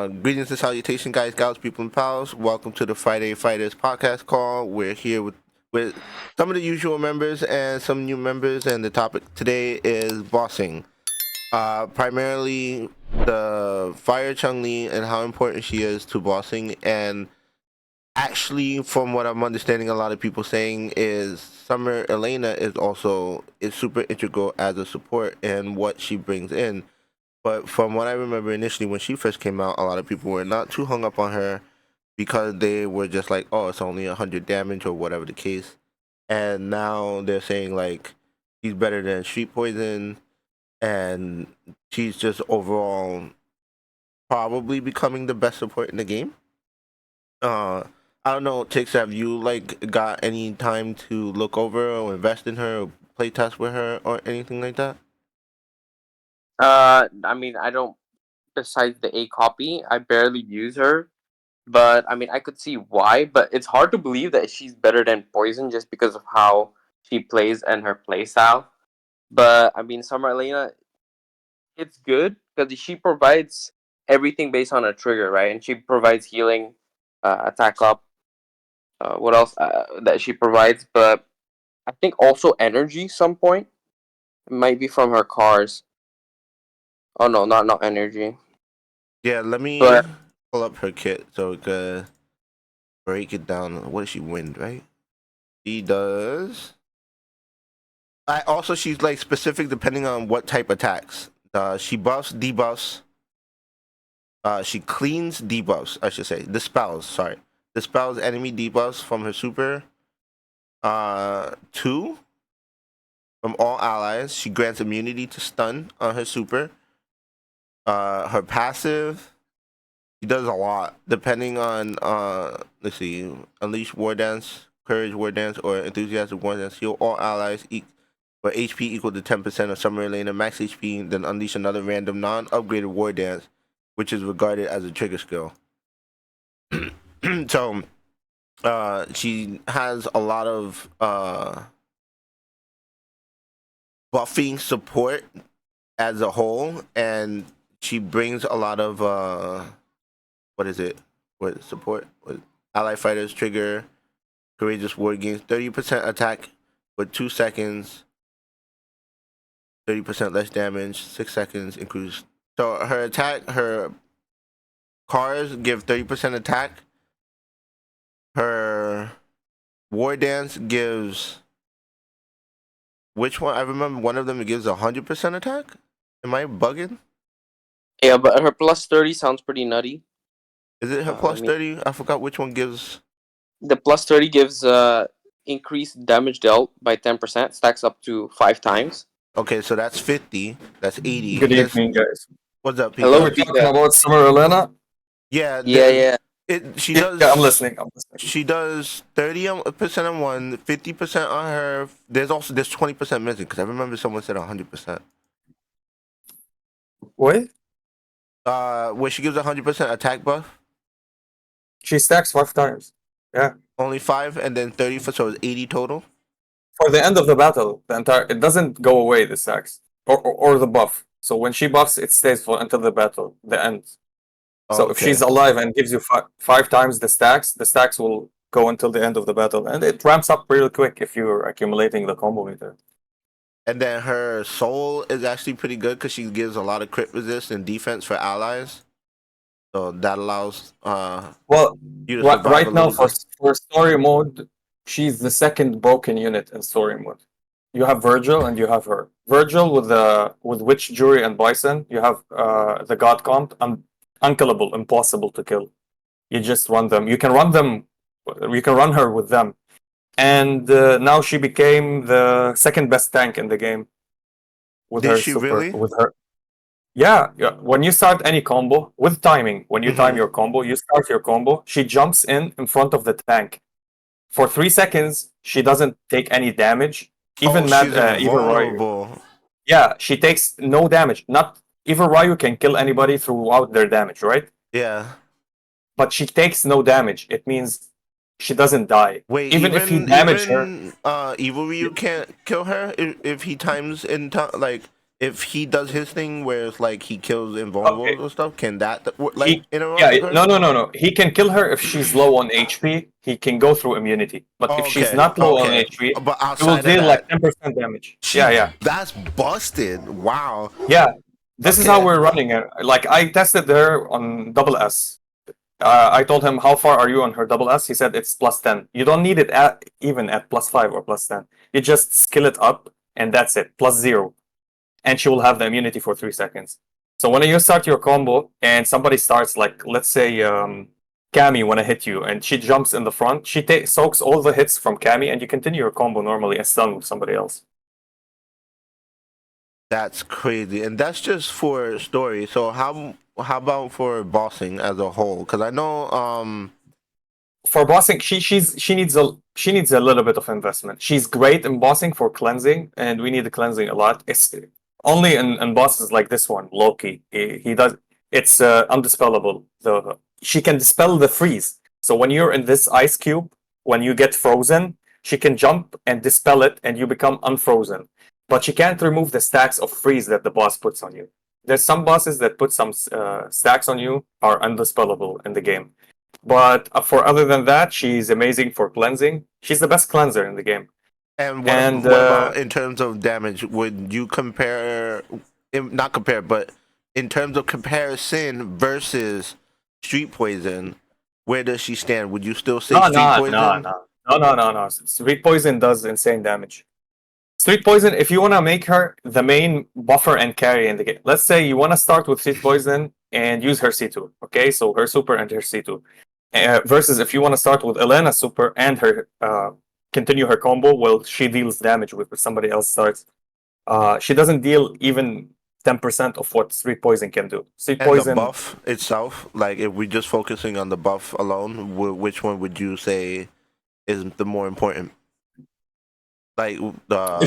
Greetings and salutations, guys, gals, people, and pals. Welcome to the Friday Fighters podcast call. We're here with some of the usual members and some new members, and the topic today is bossing. Primarily the Fire Chun-Li and how important she is to bossing, and actually, from what I'm understanding, a lot of people saying is Summer Elena is super integral as a support and what she brings in. But from what I remember initially when she first came out, a lot of people were not too hung up on her because they were just like, oh, it's only 100 damage or whatever the case. And now they're saying like she's better than Street Poison, and she's just overall probably becoming the best support in the game. I don't know, Tix, have you like got any time to look over or invest in her or play test with her or anything like that? I don't. Besides the A copy, I barely use her, but I mean, I could see why. But it's hard to believe that she's better than Poison just because of how she plays and her play style. But I mean, Summer Elena, it's good because she provides everything based on a trigger, right? And she provides healing, attack up. What else that she provides? But I think also energy. Some point it might be from her cars. Oh no, not energy. Yeah, let me But pull up her kit so we could break it down. What does she win, right? She does. I also she's like specific depending on what type attacks. She buffs, debuffs. She cleans debuffs, I should say. Dispels, sorry. Dispels enemy debuffs from her super. Two from all allies. She grants immunity to stun on her super. Her passive, she does a lot depending on let's see, unleash war dance, courage war dance, or enthusiastic war dance. Heal all allies for HP equal to 10% of Summer Elena max HP, then unleash another random non-upgraded war dance, which is regarded as a trigger skill. So she has a lot of buffing support as a whole, and she brings a lot of what is it? What support? What ally fighters trigger courageous war gains 30% attack for 2 seconds, 30% less damage, 6 seconds increase. So her cars give 30% attack. Her war dance gives which one? I remember one of them it gives 100% attack. Am I bugging? yeah, but her plus 30 sounds pretty nutty. Is it her Let plus me. 30? I forgot which one gives. The plus 30 gives increased damage dealt by 10%, stacks up to 5 times. Okay, so that's 50. That's 80. Good There's evening, guys. what's up, Hello, We're Pika? talking Pika. about Summer Elena. Yeah, Yeah, yeah. she Yeah, does. I'm listening. I'm listening. She does 30% on one, 50% on her. There's 20% missing because I remember someone said 100%. Wait, Where she gives 100% attack buff, she stacks 5 times. Yeah, only 5, and then 30 for so it's 80 total. for the end of the battle, the entire it doesn't go away. The stacks or the buff. So when she buffs, it stays for until the battle, the end. So if Okay, she's alive and gives you 5 times the stacks will go until the end of the battle, and it ramps up real quick if you're accumulating the combo meter. and then her soul is actually pretty good because she gives a lot of crit resist and defense for allies. So that allows Well, you to survive a right now little bit. for story mode, she's the second broken unit in story mode. You have Virgil and you have her. Virgil with Witch, Jury, and Bison. You have the God comp, unkillable, impossible to kill. You just run them. You can run them. You can run her with them, and now she became the second best tank in the game with Did her she super. really? With her, yeah, yeah. When you start any combo with timing, when you time Mm-hmm. your combo, you start your combo. She jumps in front of the tank for 3 seconds. She doesn't take any damage. Oh, she's Even Ryu. invulnerable. Yeah, she takes no damage. Not even Ryu can kill anybody throughout their damage, right? Yeah. But she takes no damage. It means she doesn't die. Wait, Even if he even damage her, even Evil Ryu can't kill her if he times in like if he does his thing where it's like he kills Okay. invulnerables and stuff, can that like He, interrupt yeah, her? no. He can kill her if she's low on HP. He can go through immunity. But if she's Okay, not low on okay. HP, But he will outside of deal like that, 10% damage. she Yeah. that's busted. Wow. Yeah. This is how Okay. we're running it. Like, I tested her on double S. I told him, how far are you on her double S? He said it's +10. You don't need it even at +5 or +10. You just skill it up, and that's it. +0. And she will have the immunity for 3 seconds. So when you start your combo, and somebody starts, like, let's say, Cammy wanna hit you, and she jumps in the front, she soaks all the hits from Cammy, and you continue your combo normally and stun with somebody else. That's crazy, and that's just for story. So how about for bossing as a whole? Because I know For bossing, she needs a little bit of investment. She's great in bossing for cleansing, and we need the cleansing a lot. It's only in bosses like this one, Loki. He does it's undispellable. She can dispel the freeze. So when you're in this ice cube, when you get frozen, she can jump and dispel it, and you become unfrozen. But she can't remove the stacks of freeze that the boss puts on you. There's some bosses that put some stacks on you are undispellable in the game. But for other than that, she's amazing for cleansing. She's the best cleanser in the game. and And what about in terms of damage? Would you not compare, but in terms of comparison versus Street Poison, where does she stand? Would you still say no, Street no, no, Poison? no, no. Sweet Poison does insane damage. Sweet Poison, if you want to make her the main buffer and carry in the game, let's say you want to start with Sweet Poison and use her C2, okay? So her super and her C2. Versus if you want to start with Elena's super and her continue her combo, well, she deals damage with somebody else starts. She doesn't deal even 10% of what Sweet Poison can do. Sweet And the Poison, buff itself, like if we're just focusing on the buff alone, which one would you say is the more important? Like the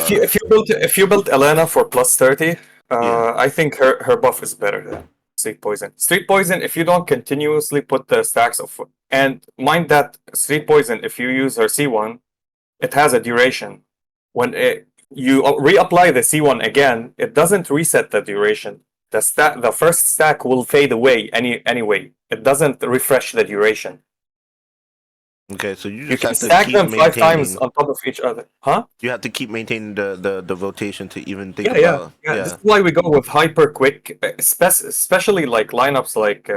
if you build Elena for +30, yeah. I think her buff is better than Sweet Poison. Sweet Poison, if you don't continuously put the stacks of, and mind that Sweet Poison, if you use her C1, it has a duration. When you reapply the C1 again, it doesn't reset the duration. The first stack will fade away anyway. It doesn't refresh the duration. Okay, so you You just can have to stack keep them 5 times maintaining. on top of each other. Huh? You have to keep maintaining the rotation to even think Yeah. about. This Yeah. is why we go with hyper quick, especially like lineups like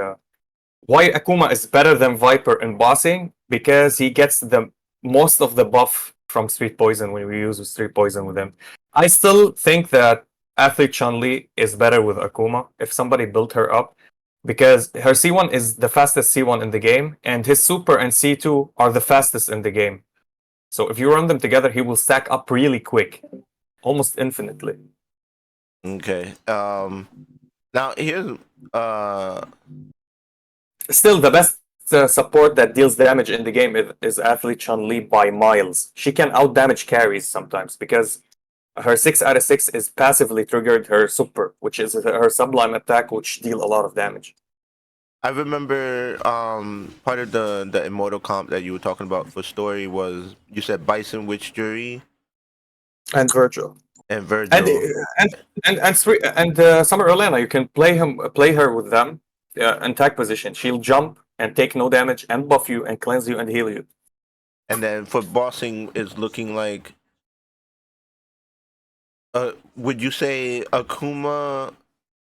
why Akuma is better than Viper in bossing because he gets the most of the buff from Street Poison when we use Street Poison with him. I still think that Athlete Chun-Li is better with Akuma if somebody built her up because her C1 is the fastest C1 in the game and his Super and C2 are the fastest in the game. So if you run them together, he will stack up really quick, almost infinitely. Okay. Now here's uh Still, the best support that deals damage in the game is Athlete Chun-Li by miles. She can outdamage carries sometimes because her 6 out of 6 is passively triggered her super, which is her sublime attack, which deal a lot of damage. I remember part of the immortal comp that you were talking about for story was you said Bison Witch Jury And Virgil. and And Virgil. Summer Orlana, you can play her with them in tag position. She'll jump and take no damage and buff you and cleanse you and heal you. And then for bossing is looking like would you say Akuma?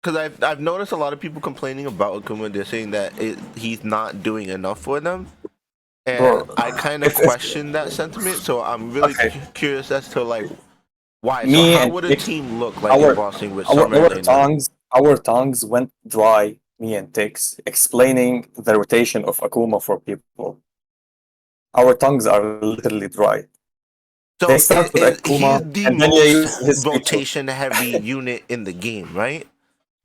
Because I've noticed a lot of people complaining about Akuma. They're saying that he's not doing enough for them, and Bro, I kind of if question that sentiment. So I'm really okay, curious as to like why. So me how and would a Tix, team look like in our bossing with Summer and Lena? our tongues went dry. Me and Tix explaining the rotation of Akuma for people. Our tongues are literally dry. They So start with he's Akuma the and then you most use his feature. rotation heavy unit in the game, right?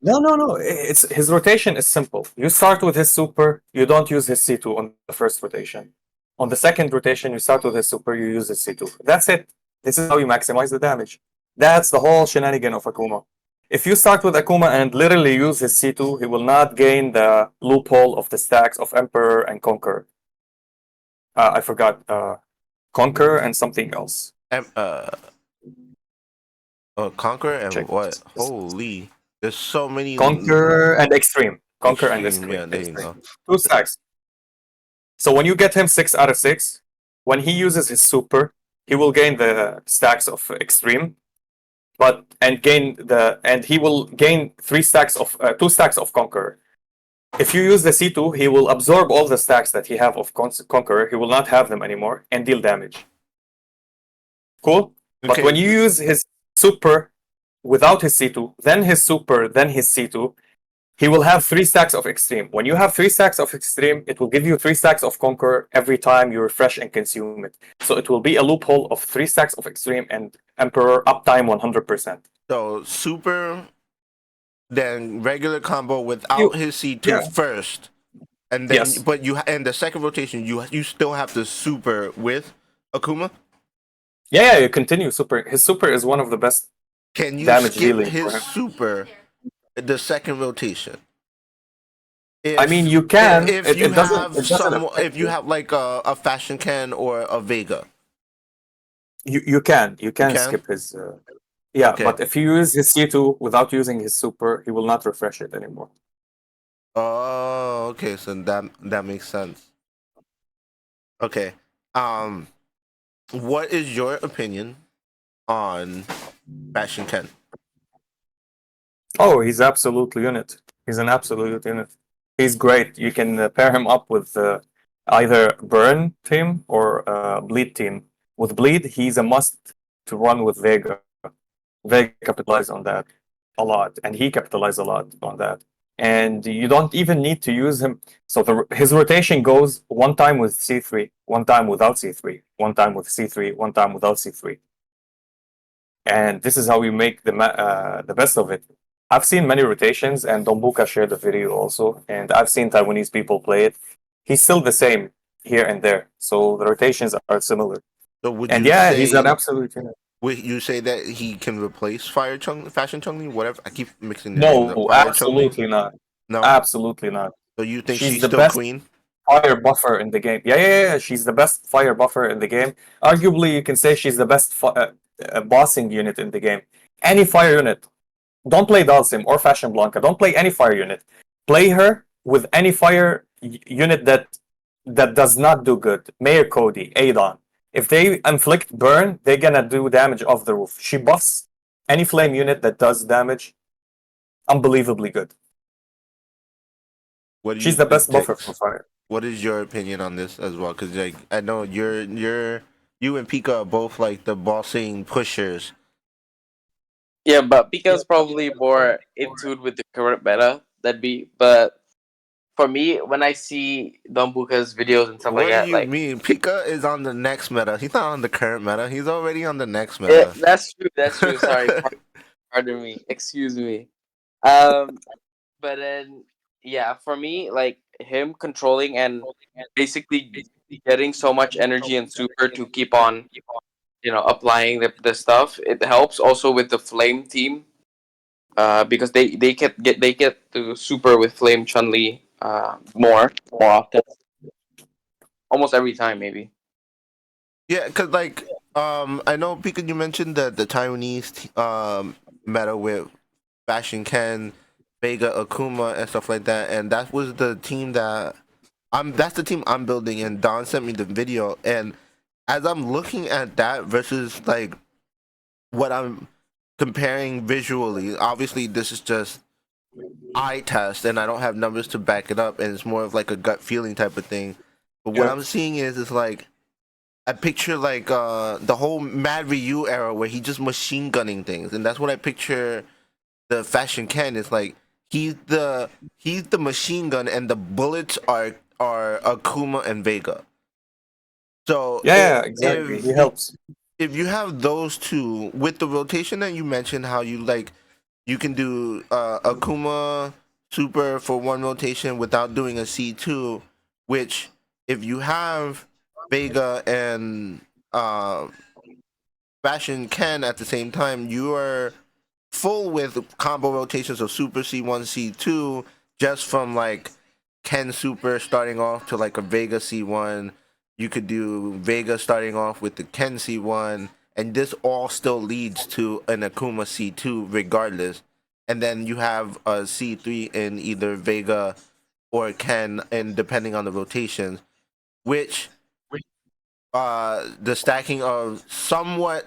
No. It's his rotation is simple. You start with his super. You don't use his C2 on the first rotation. On the second rotation, you start with his super. You use his C2. That's it. This is how you maximize the damage. That's the whole shenanigan of Akuma. If you start with Akuma and literally use his C2, he will not gain the loophole of the stacks of Emperor and Conqueror. I forgot Conqueror and something else. Um, uh, Conquer and Check what? this. Holy, there's so many Conquer and Extreme. Conquer and extreme. Yeah, Extreme. there you Extreme. go. 2 stacks. So when you get him 6 out of 6, when he uses his super, he will gain the stacks of Extreme, and he will gain 2 stacks of Conqueror. If you use the C2, he will absorb all the stacks that he have of Conqueror. He will not have them anymore and deal damage. Cool. But Okay, when you use his super without his C2, then his super, then his C2, he will have 3 stacks of Extreme. When you have 3 stacks of Extreme, it will give you 3 stacks of Conqueror every time you refresh and consume it. So it will be a loophole of 3 stacks of Extreme and Emperor uptime 100%. so super, then regular combo You, without his C2 yeah, first, and then yes. but you in the second rotation you still have the super with Akuma. Yeah, you continue super. His super is one of the best Can you damage skip dealing his for him. super the second rotation? I mean, If you can. if you have It doesn't some, affect if you you. have like a fashion can or a Vega, You you can can. skip his. Yeah, Okay. but if you use his C2 without using his super, he will not refresh it anymore. Oh, okay. So that makes sense. Okay. Um, what is your opinion on Fashion Ken? Oh, he's absolute unit. He's an absolute unit. He's great. You can pair him up with either Burn team or Bleed team. With Bleed, he's a must to run with Vega. Vega capitalize on that a lot, and he capitalized a lot on that. And you don't even need to use him. So his rotation goes 1 time with C3, 1 time without C3, 1 time with C3, 1 time without C3. And this is how we make the best of it. I've seen many rotations, and Dombuka shared the video also, and I've seen Taiwanese people play it. He's still the same here and there, so the rotations are similar. So would And you yeah, he's an say absolute unit. would you say that he can replace Fashion Chun-Li? Whatever. I keep mixing their names up. No, Fire Chun-Li? absolutely not. No. Absolutely not. So you think She's she's the still best queen? fire buffer in the game. Yeah. She's the best fire buffer in the game. Arguably, you can say she's the best bossing unit in the game. Any fire unit. Don't play Dalsim or Fashion Blanca. Don't play any fire unit. Play her with any fire unit that does not do good. Mayor Cody, Adon. If they inflict burn, they're gonna do damage off the roof. She buffs any flame unit that does damage unbelievably good. What do She's you the best buffer Tex? for fire. What is your opinion on this as well? Because like I know you and Pika are both like the bossing pushers. Yeah, but Pika's probably more in tune with the current meta than me. But for me, when I see Dumbuka's videos and stuff like What do that, you like mean? Pika is on the next meta. He's not on the current meta. He's already on the next yeah, meta. that's true. That's true. Sorry, pardon me. Excuse me. Um, but then yeah, for me, like him controlling and basically getting so much energy and super to keep on, applying the stuff. It helps also with the flame team. Because they get to super with Flame Chun Li more often, almost every time maybe. Yeah, cause like I know Pika, you mentioned the Taiwanese meta with Fashion Ken, Vega, Akuma, and stuff like that, and that was the team that that's the team I'm building. And Don sent me the video, and as I'm looking at that versus like what I'm comparing visually, obviously this is just eye test, and I don't have numbers to back it up, and it's more of like a gut feeling type of thing. But what Yeah. I'm seeing is like I picture like the whole Mad Ryu era where he just machine gunning things, and that's what I picture the Fashion Ken is like. He's the machine gun, and the bullets are Akuma and Vega. So Yeah, exactly. He if helps. if you have those two with the rotation that you mentioned, how you like you can do Akuma super for one rotation without doing a C2, which if you have Vega and uh, Fashion Ken at the same time, you are full with combo rotations of Super C1, C2, just from like Ken Super starting off to like a Vega C1. You could do Vega starting off with the Ken C1, and this all still leads to an Akuma C2 regardless. And then you have a C3 in either Vega or Ken, and depending on the rotations, which the stacking of somewhat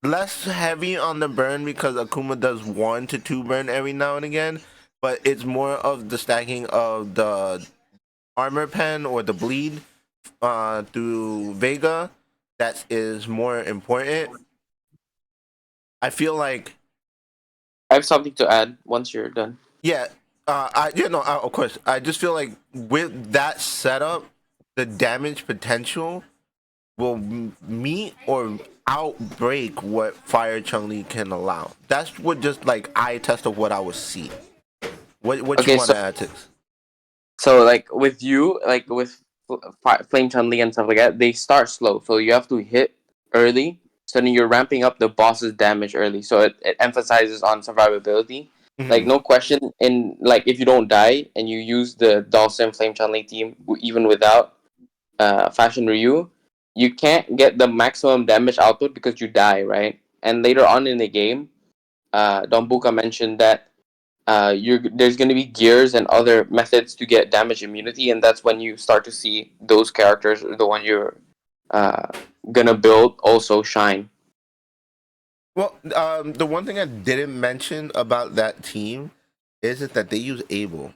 less heavy on the burn because Akuma does 1 to 2 burn every now and again, but it's more of the stacking of the armor pen or the bleed through Vega that is more important. I feel like I have something to add once you're done. yeah, of course. I just feel like with that setup, the damage potential will meet or outbreak what Fire Chun-Li can allow. That's what just like eye test of what I would see. What you Okay, want to add to this? so like with you, like with Flame Chun Li and stuff like that, they start slow, so you have to hit early. So then you're ramping up the boss's damage early, so it emphasizes on survivability. Like Mm-hmm. no question, in like if you don't die and you use the Dawson Flame Chun Li team even without Fashion Ryu, you can't get the maximum damage output because you die, right? And later on in the game, Don Buka mentioned that there's going to be gears and other methods to get damage immunity, and that's when you start to see those characters, the one you're uh, gonna build, also shine. Well, the one thing I didn't mention about that team is that they use Able.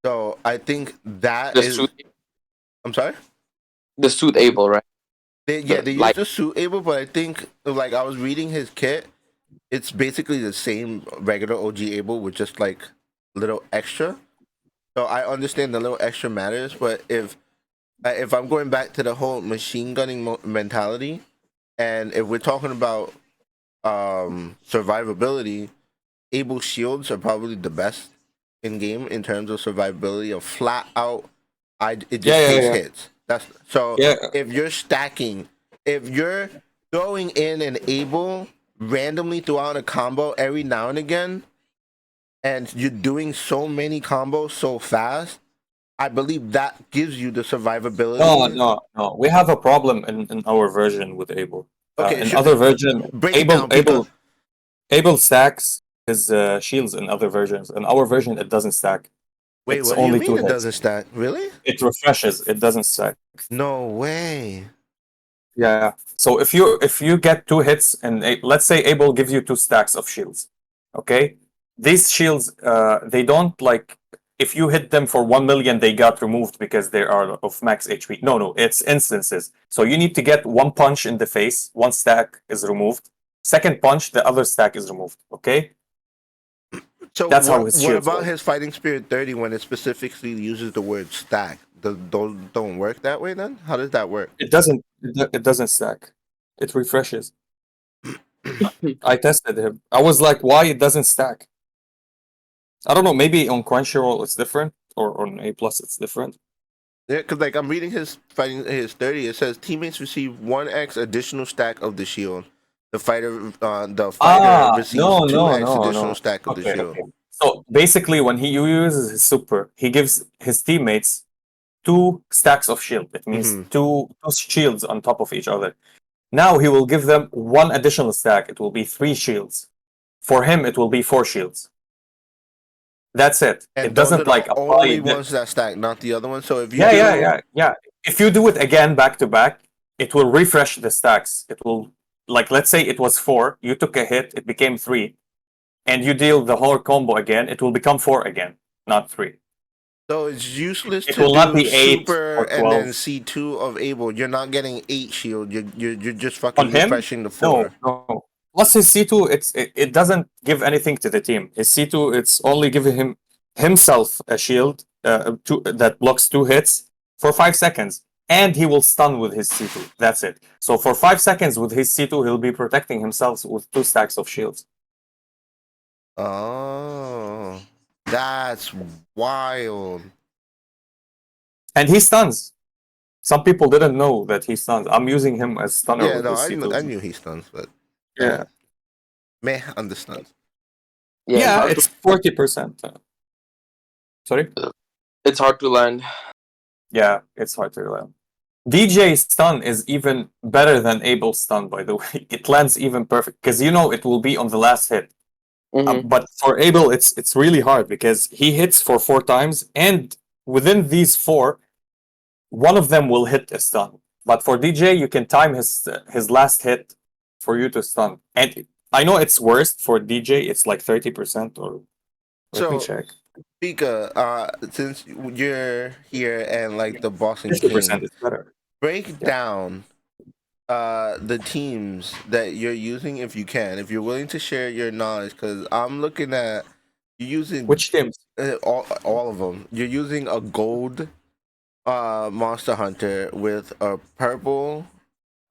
So I think that The is. suit, I'm sorry. the suit able, right? They The use like, the suit Able, but I think like I was reading his kit, it's basically the same regular OG Able with just like little extra. So I understand the little extra matters, but if I'm going back to the whole machine gunning mentality, and if we're talking about survivability, Able shields are probably the best in game in terms of survivability of flat out. It Yeah, just yeah, takes yeah, hits. That's so. yeah. If you're stacking, if you're throwing in an Able randomly throughout a combo every now and again, and you're doing so many combos so fast, I believe that gives you the No, survivability. no, no. We have a problem in our version with Able. Okay, In other version, break it Able down because Able Able stacks his shields in other versions. In our version, it doesn't stack. wait, It's what do you only two mean it hits. doesn't stack? Really? It refreshes. It doesn't stack. No way. Yeah. So if you get two hits and let's say Able gives you two stacks of shields, okay? These shields, they don't like if you hit them for 1 million, they got removed because they are of max HP. No, no, it's instances. So you need to get one punch in the face, one stack is removed. Second punch, the other stack is removed. Okay, So that's how what his what shields about work. his fighting spirit 30 when it specifically uses the word stack? Those don't work that way then? How does that work? It doesn't. It doesn't stack. It refreshes. I tested him. I was like, why it doesn't stack? I don't know. Maybe on Crunchyroll it's different, or on A plus it's different. Yeah, because like I'm reading his 30. It says teammates receive 1x additional stack of the shield. The fighter receives No, no, 2x no, additional no. stack of the Okay, shield. okay. So basically, when he uses his super, he gives his teammates two stacks of shield. It means Mm-hmm. two shields on top of each other. Now he will give them one additional stack. It will be three shields. For him, it will be four shields. That's it. And It those are doesn't the like apply. only ones that stack, not the other ones. So if you Yeah, yeah, do, yeah, yeah. If you do it again back to back, it will refresh the stacks. It will, like, let's say it was four, you took a hit, it became three, and you deal the whole combo again, it will become four again, not three. so it's useless It to will not do be eight super or and 12. then C2 of Able. You're not getting 8 shield. You're just On fucking him, refreshing the no, 4. no. Plus his C2, it doesn't give anything to the team. His C2, it's only giving him himself a shield that blocks two hits for 5 seconds. And he will stun with his C2. That's it. So for 5 seconds with his C2, he'll be protecting himself with two stacks of shields. Oh, that's wild. And he stuns. Some people didn't know that he stuns. I'm using him as stunner Yeah, with no, his I C2. knew he stuns, but Yeah. may understands. yeah, Yeah, it's 40%. Sorry? it's hard to learn. Yeah, it's hard to learn. DJ stun is even better than Abel's stun, by the way. It lands even perfect because you know it will be on the last hit. Mm-hmm. But for Abel, it's really hard because he hits for 4 times, and within these four, one of them will hit a stun. But for DJ, you can time his last hit for you to stun. And I know it's worst for DJ. It's like 30% or let me So, check. Pika, since you're here and like the bossing 50% king, is better. break Yeah. down the teams that you're using if you can, if you're willing to share your knowledge, because I'm looking at you using Which teams? all of them. You're using a gold monster hunter with a purple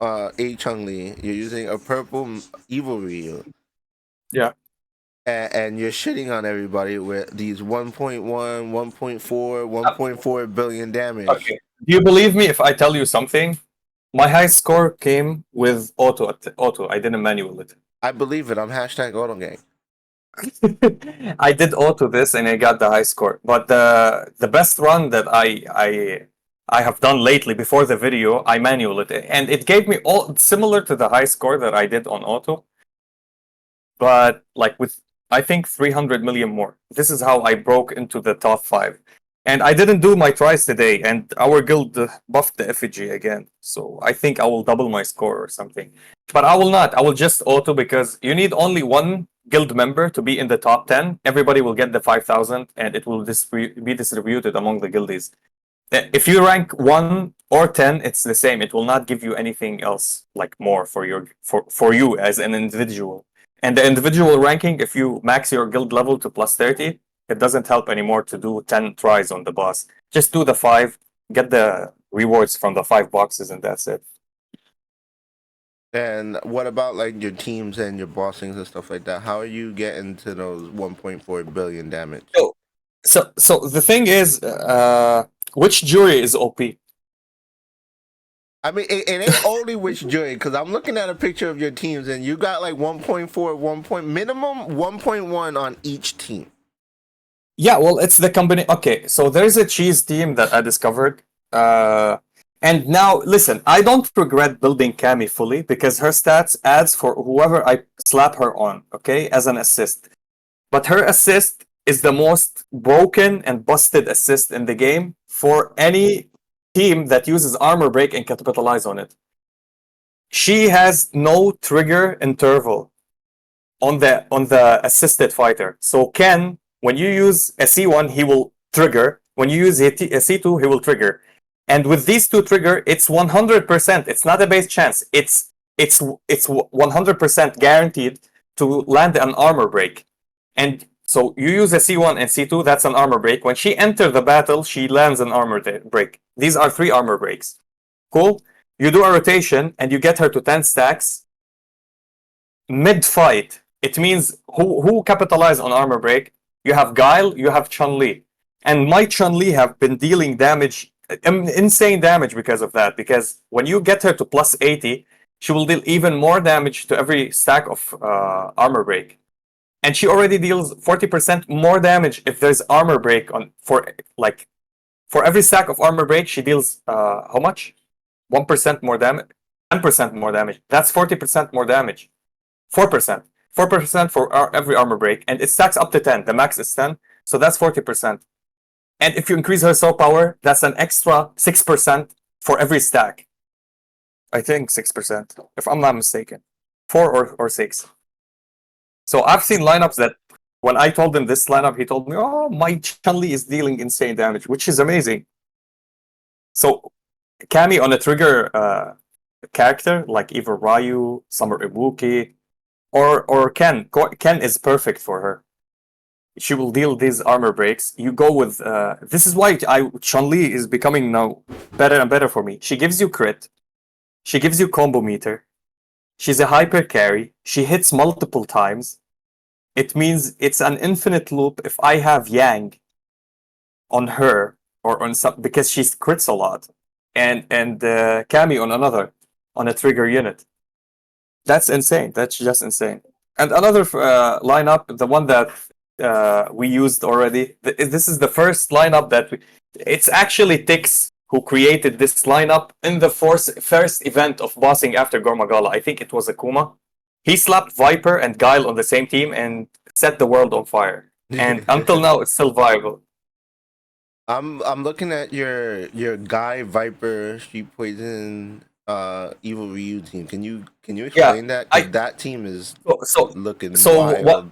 A Chung Li. You're using a purple evil Ryu. Yeah. And you're shitting on everybody with these 1.1, 1.4, 1.4 billion damage. Okay. Do you believe me if I tell you something? My high score came with auto. I didn't manual it. I believe it. I'm hashtag AutoGang. I did auto this and I got the high score. But the best run that I have done lately before the video, I manual it, and it gave me all similar to the high score that I did on auto, but like with I think 300 million more. This is how I broke into the top 5. And I didn't do my tries today, and our guild buffed the effigy again. So I think I will double my score or something. But I will not. I will just auto because you need only one guild member to be in the top 10. Everybody will get the 5,000 and it will be distributed among the guildies. If you rank 1 or 10, it's the same. It will not give you anything else like more for you as an individual. And the individual ranking, if you max your guild level to plus 30, it doesn't help anymore to do 10 tries on the boss. Just do the 5, get the rewards from the 5 boxes, and that's it. And what about like your teams and your bossings and stuff like that? How are you getting to those 1.4 billion damage? So the thing is, which jury is OP? I mean, it ain't only which jury, because I'm looking at a picture of your teams and you got like 1.4, minimum 1.1 on each team. Yeah, well, it's the company. Okay, so there's a cheese team that I discovered. And now, listen, I don't regret building Cammy fully because her stats adds for whoever I slap her on, okay, as an assist. But her assist is the most broken and busted assist in the game for any team that uses armor break and capitalize on it. She has no trigger interval on the assisted fighter. So Ken, when you use a C1, he will trigger. When you use a C2, he will trigger. And with these two trigger, it's 100%. It's not a base chance. It's 100% guaranteed to land an armor break. And so you use a C1 and C2, that's an armor break. When she enters the battle, she lands an armor break. These are 3 armor breaks. Cool? You do a rotation and you get her to 10 stacks. Mid-fight, it means who capitalize on armor break? You have Guile, you have Chun-Li. And my Chun-Li have been dealing damage, insane damage because of that. Because when you get her to plus 80, she will deal even more damage to every stack of armor break. And she already deals 40% more damage if there's armor break on for every stack of armor break, she deals how much? 1% more damage, 10% more damage. That's 40% more damage. 4%. 4% for every armor break, and it stacks up to 10. The max is 10, so that's 40%. And if you increase her soul power, that's an extra 6% for every stack. I think 6%, if I'm not mistaken. 4 or 6. So I've seen lineups that when I told him this lineup, he told me, oh, my Chun-Li is dealing insane damage, which is amazing. So Cammy on a trigger character, like either Ryu, Summer Ibuki, or Ken. Ken is perfect for her. She will deal these armor breaks. You go with this is why Chun-Li is becoming now better and better for me. She gives you crit. She gives you combo meter. She's a hyper carry. She hits multiple times. It means it's an infinite loop if I have Yang on her or on some because she crits a lot, and Cammy on a trigger unit. That's insane. That's just insane. And another lineup, the one that we used already. This is the first lineup that it's actually ticks who created this lineup in the first event of bossing after Gormagala. I think it was Akuma. He slapped Viper and Guile on the same team and set the world on fire. And until now, it's still viable. I'm looking at your Guy Viper Street Poison Evil Ryu team. Can you Yeah, explain that? I Because that team is so looking so wild.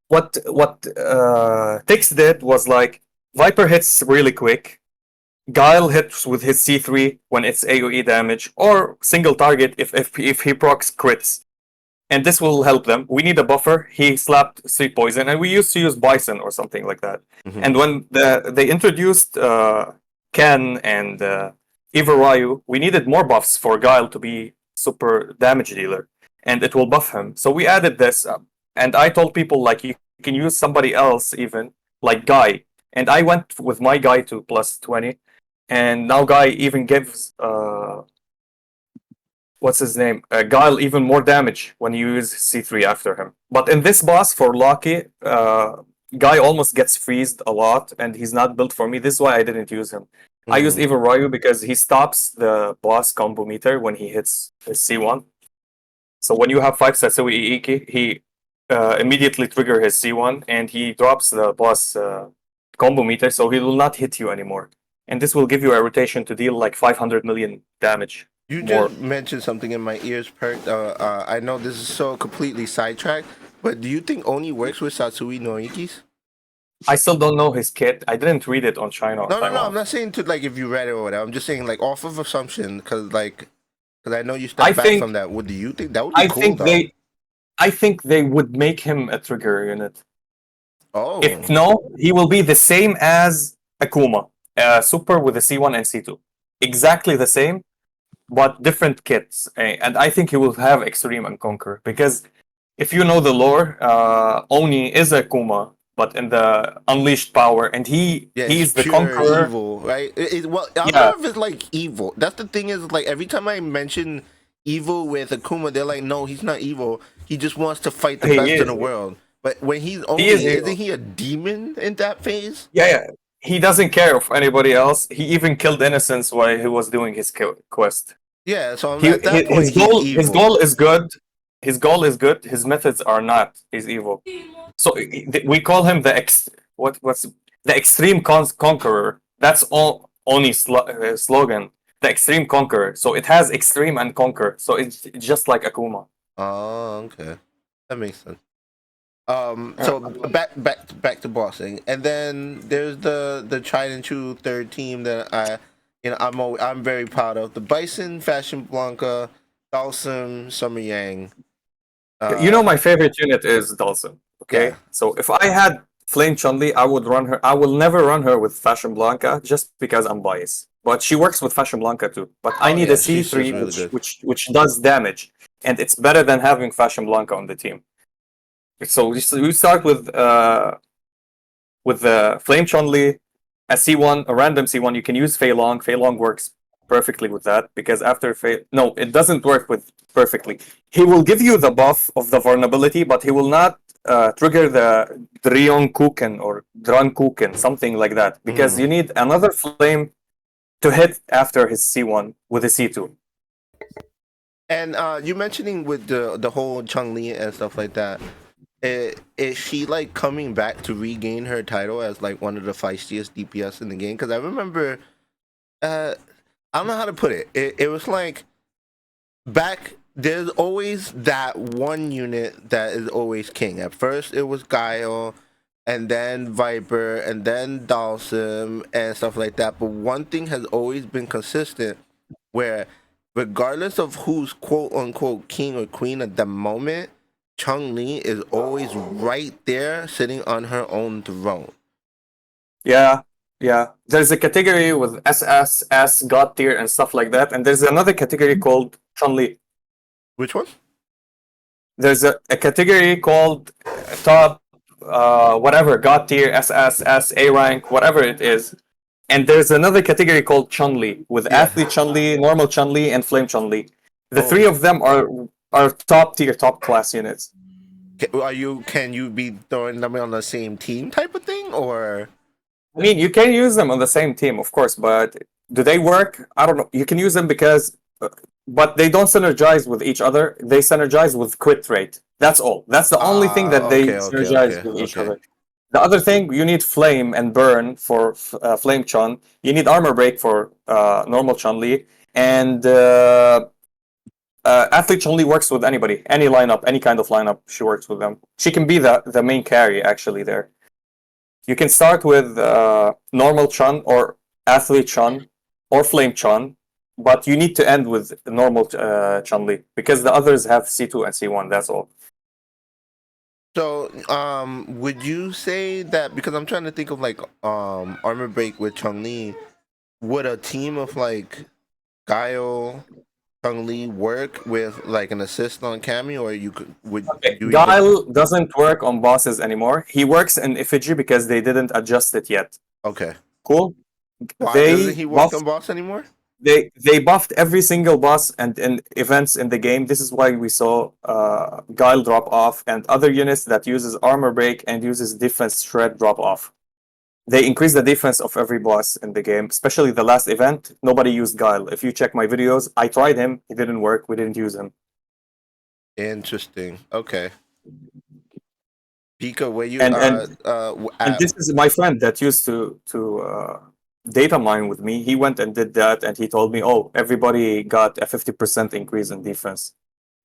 what Tix did was like Viper hits really quick. Guile hits with his C3 when it's AoE damage, or single target if he procs crits. And this will help them. We need a buffer. He slapped Street Poison, and we used to use Bison or something like that. Mhm. And when they introduced Ken and Iwarayu, we needed more buffs for Guile to be super damage dealer, and it will buff him. So we added this, and I told people like you can use somebody else even like Guy, and I went with my Guy to plus 20, and now Guy even gives what's his name? Guile even more damage when you use C3 after him. But in this boss for Loki, Guy almost gets freezed a lot, and he's not built for me. This is why I didn't use him. I used even Ryu because he stops the boss combo meter when he hits his C1. So when you have 5 Sasui Iki, he immediately trigger his C1 and he drops the boss combo meter, so he will not hit you anymore. And this will give you a rotation to deal like 500 million damage. You More. just mentioned something in my ears perked. I know this is so completely sidetracked, but do you think Oni works with Satsui no Ikis? I still don't know his kit. I didn't read it on China or No, I'm Taiwan. not saying to like if you read it or whatever. I'm just saying like off of assumption, because I know you stepped back from that. What do you think? That would be I cool think though. I think they would make him a trigger unit. Oh, If no, he will be the same as Akuma, super with the C1 and C2, exactly the same, but different kits. And I think he will have Extreme and Conquer because if you know the lore, Oni is Akuma, but in the unleashed power, and yeah, it's he's the pure conqueror. evil, right? Well, I don't Yeah, know if it's like evil. That's the thing is like every time I mention evil with Akuma, they're like, no, he's not evil. He just wants to fight the he best in is. the world. But when he's He is Oni, isn't evil. he a demon in that phase? Yeah. He doesn't care of anybody else. He even killed innocents while he was doing his quest. Yeah, so at that His point, he's his evil. goal is good. His goal is good. His methods are not. He's evil. So we call him the what's the extreme conqueror. That's all only slogan. The extreme conqueror. So it has extreme and conquer. So it's just like Akuma. Oh, okay, that makes sense. Uh, So back to bossing, and then there's the tried and true third team that I'm very proud of: the Bison, Fashion Blanca, Dalsum, Summer Yang. You know, Uh, my favorite unit is Dawson. yeah, Okay, so if I had Flame Chun-Li, I would run her. I will never run her with Fashion Blanca just because I'm biased. But she works with Fashion Blanca too. But I oh need a yeah, she's C3 really good. which does damage, and it's better than having Fashion Blanca on the team. So we start with the Flame Chun-Li, a C1, a random C1. You can use Fei Long. Fei Long works perfectly with that because after Fei, no, it doesn't work with perfectly. He will give you the buff of the vulnerability, but he will not trigger the Drion Kuken or Dran Kuken, something like that, because you need another flame to hit after his C1 with a C2. And you mentioning with the whole Chung Li and stuff like that. Is she like coming back to regain her title as like one of the feistiest DPS in the game? Because I remember, I don't know how to put it. It was like back. There's always that one unit that is always king. At first, it was Guile, and then Viper, and then Dalsum, and stuff like that. But one thing has always been consistent, where regardless of who's quote unquote king or queen at the moment, Chung Li is always right there sitting on her own throne. Yeah, yeah. There's a category with SS, S, God tier, and stuff like that, and there's another category called Chun-Li. Which one? There's a category called top whatever god tier SS A rank whatever it is, and there's another category called Chun-Li with Yeah. athlete Chun-Li, normal Chun-Li, and flame Chun-Li. The Oh. three of them are top tier, top class units. Can you be throwing them on the same team type of thing, or I mean, you can use them on the same team, of course, but do they work? I don't know. You can use them because, but they don't synergize with each other. They synergize with crit rate. That's all. That's the only thing Ah, that they okay, okay, synergize okay, with each okay. other. The other thing, you need Flame and Burn for Flame Chun. You need Armor Break for normal Chun Li. And Athlete Chun Li works with anybody, any lineup, any kind of lineup. She works with them. She can be the main carry actually there. You can start with normal Chun or Athlete Chun or Flame Chun, but you need to end with normal Chun Li because the others have C2 and C1. That's all. So, would you say that because I'm trying to think of like armor break with Chun Li, would a team of like Guile, Chun Li work with like an assist on Cammy, or you could would Okay. you even Guile doesn't work on bosses anymore. He works in Effigy because they didn't adjust it yet. okay? Cool. Why doesn't They he work buffed on boss anymore? they buffed every single boss and in events in the game. This is why we saw Guile drop off and other units that uses armor break and uses defense shred drop off. They increased the defense of every boss in the game, especially the last event. Nobody used Guile. If you check my videos, I tried him. It didn't work. We didn't use him. Interesting. Okay, Pika, where you And and and at? this is my friend that used to data mine with me. He went and did that, and he told me, "Oh, everybody got a 50% increase in defense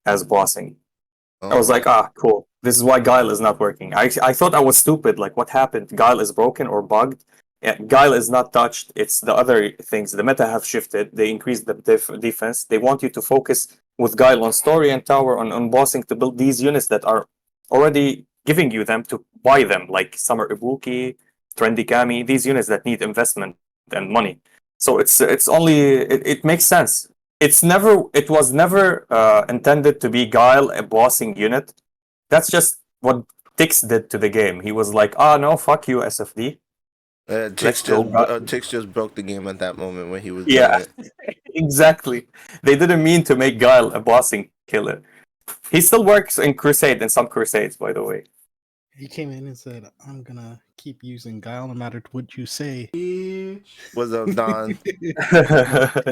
as bossing." I was Oh, like, "Ah, cool. This is why Guile is not working." I thought I was stupid. Like, what happened? Guile is broken or bugged. Yeah, Guile is not touched. It's the other things. The meta have shifted. They increased the defense. They want you to focus with Guile on story and tower on bossing to build these units that are already giving you them to buy them, like Summer Ibuki, Trendy Kami, these units that need investment and money. So it's only it makes sense. It was never intended to be Guile a bossing unit. That's just what Tix did to the game. He was like, "Ah, no, fuck you, SFD. Let's go." Tix just broke the game at that moment when he was doing Yeah, it. exactly. They didn't mean to make Guile a bossing killer. He still works in Crusade, in some Crusades, by the way. He came in and said, "I'm gonna keep using Guile no matter what you say." What's up, Don?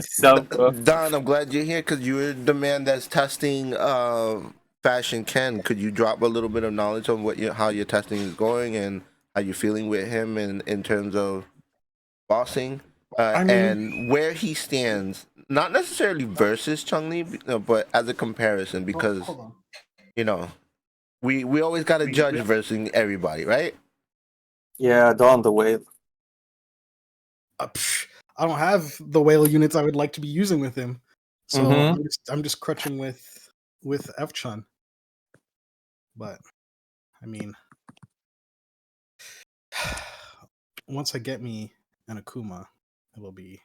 So, Don, I'm glad you're here because you're the man that's testing Fashion Ken. Could you drop a little bit of knowledge on how your testing is going and how you're feeling with him in terms of bossing I mean, and where he stands, not necessarily versus Chung Li, but as a comparison because hold on. you know we always got to judge versus everybody, right? yeah, Dawn the Whale. I don't have the whale units I would like to be using with him, so Mhm. I'm just crutching with F Chun. But I mean, once I get me an Akuma, it'll be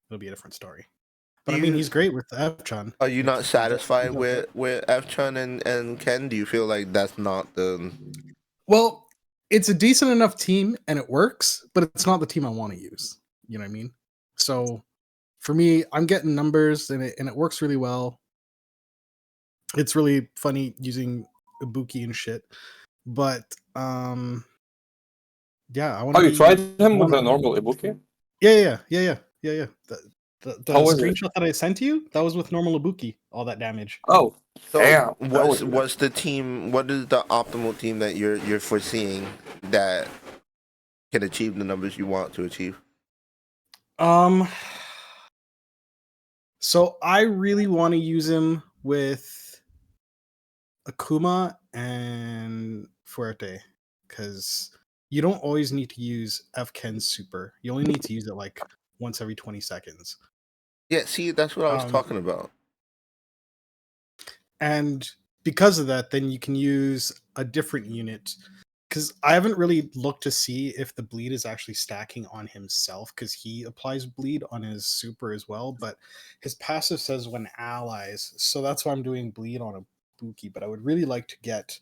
a different story. But I mean, he's great with F Chun. Are you not satisfied with F Chun and Ken? Do you feel like that's not the Well, it's a decent enough team and it works, but it's not the team I want to use. You know what I mean? So for me, I'm getting numbers and it works really well. It's really funny using Ibuki and shit. But yeah, I want Oh, to you be tried him with a normal Ibuki? yeah. The How was it? screenshot that I sent you, that was with normal Ibuki, all that damage. Oh, so damn. That was what's the team? What is the optimal team that you're foreseeing that can achieve the numbers you want to achieve? Um so I really want to use him with Akuma and Fuerte because you don't always need to use F Ken's super. You only need to use it like once every 20 seconds. Yeah, see, that's what I was Um, talking about. and because of that, then you can use a different unit. Because I haven't really looked to see if the bleed is actually stacking on himself, because he applies bleed on his super as well. But his passive says when allies, so that's why I'm doing bleed on a Buki. But I would really like to get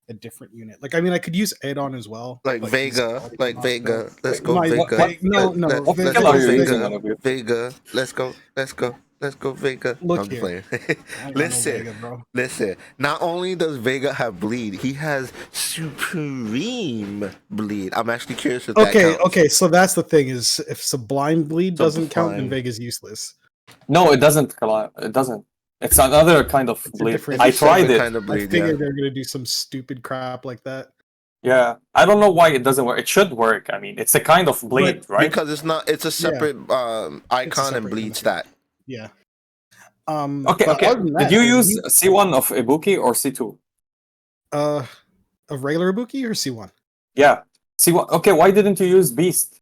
a different unit. Like, I mean, I could use Aedon as well, Like but he's Vega, already like lost Vega. Let's Wait, go my what Vega. what no Let, no let, what let's skill are go Vega's you using Vega. on Ibuki? Vega. Let's go. Let's go. Let's go Vega. Look I'm just here. playing. I ain't got no Listen, Vega, bro. listen. Not only does Vega have bleed, he has supreme bleed. I'm actually curious if that Okay, counts. okay. So that's the thing is, if Sublime Bleed doesn't count, then Sublime. Vega's useless. No, it doesn't. It doesn't. It's another kind of It's a bleed. different- I It's a tried separate it. kind of I bleed, figured yeah. they're gonna do some stupid crap like that. Yeah, I don't know why it doesn't work. It should work. I mean, it's a kind of bleed, right? Because it's not. It's a separate icon and separate bleed unit. stat. Yeah. Okay, but okay. other than Did that, you I mean, use C1 of Ibuki or C2? a regular Ibuki or C1? Yeah, C1. Okay, why didn't you use Beast?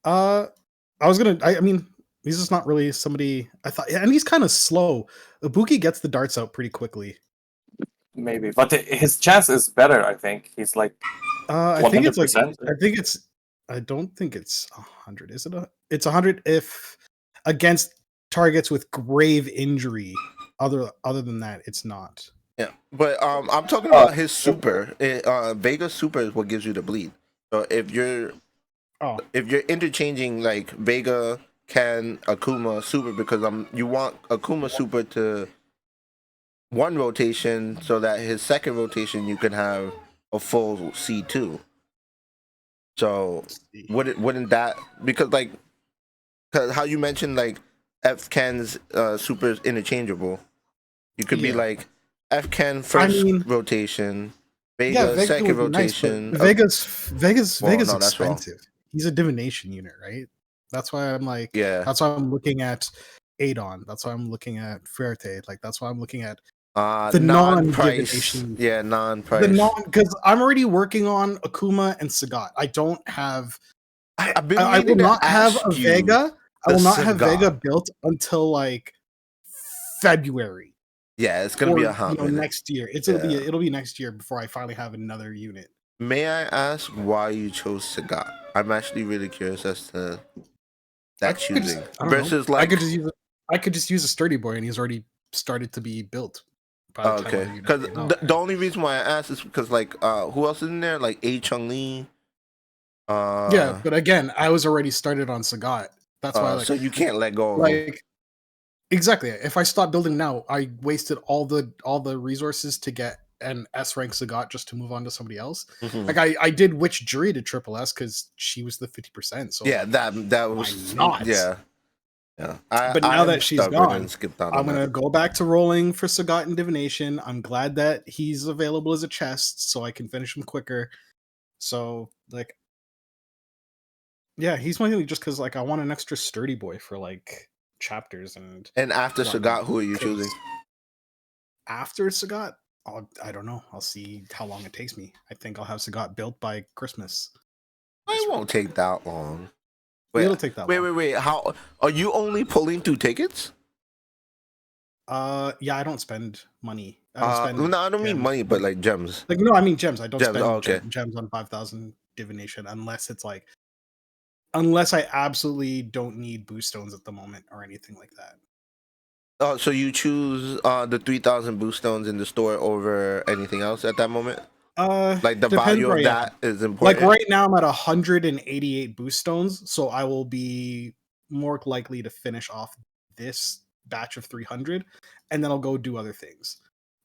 I was gonna. I mean, he's just not really somebody. I thought, and he's kind of slow. Ibuki gets the darts out pretty quickly. Maybe, but his chance is better. I think he's like I think it's like. 100%. I think it's. I don't think it's 100. Is it It's 100 if against targets with grave injury. Other than that, it's not. Yeah, but I'm talking Oh. about his super. Vega's super is what gives you the bleed. So if you're Oh, interchanging like Vega, Ken, Akuma, super, because you want Akuma super to one rotation so that his second rotation you can have a full C2. So let's see. wouldn't that, because like, cause how you mentioned like F Ken's super is interchangeable. You could be Yeah. like F Ken first mean- rotation, Vega Yeah, Vega second would be nice, but rotation. Vega's Well, no, that's wrong. expensive. He's a divination unit, right? That's why I'm like, Yeah. that's why I'm looking at Adon. That's why I'm looking at Fryday. Like that's why I'm looking at the Non-price. non-divination. Yeah, non-price. The non, because I'm already working on Akuma and Sagat. I don't have. I've been I will meaning to not have ask a you Vega. I the will not have Vega Sagat. built until like February. Yeah, it's gonna be a or hot minute. next year. It'll be next year before I finally have another unit. May I ask why you chose Sagat? I'm actually really curious as to I that could just- choosing I don't know. versus I like. could just use a sturdy boy, and he's already started to be built. by the time Okay, other units because came out. the only reason why I asked is because like who else is in there? Like A Chung Lee. Yeah, but again, I was already started on Sagat. That's why, so you can't let go of him. like exactly. If I stop building now, I wasted all the resources to get an S rank Sagat just to move on to somebody else. Mhm. Like I did Witch Jury to triple S because she was the 50%. So Yeah, like, that was not? yeah. But now I'm that she's stubborn gone, and skipped on I'm that. gonna go back to rolling for Sagat and Divination. I'm glad that he's available as a chest, so I can finish him quicker. So like, yeah, he's mainly just because like I want an extra sturdy boy for like chapters and And after whatnot, Sagat, who are you 'cause choosing? After Sagat, I don't know. I'll see how long it takes me. I think I'll have Sagat built by Christmas. It won't take that long. It'll take that long. Wait. How are you only pulling 2 tickets? Yeah, I don't spend money. I don't spend. No, I don't mean gems. money, but like gems. Like no, I mean gems. I don't Gems, spend oh, okay. gems on 5,000 divination unless I absolutely don't need boost stones at the moment or anything like that. Oh, so you choose the 3,000 boost stones in the store over anything else at that moment? Like the Depends value where of I am. that is Like important. right now, I'm at 188 boost stones, so I will be more likely to finish off this batch of 300, and then I'll go do other things.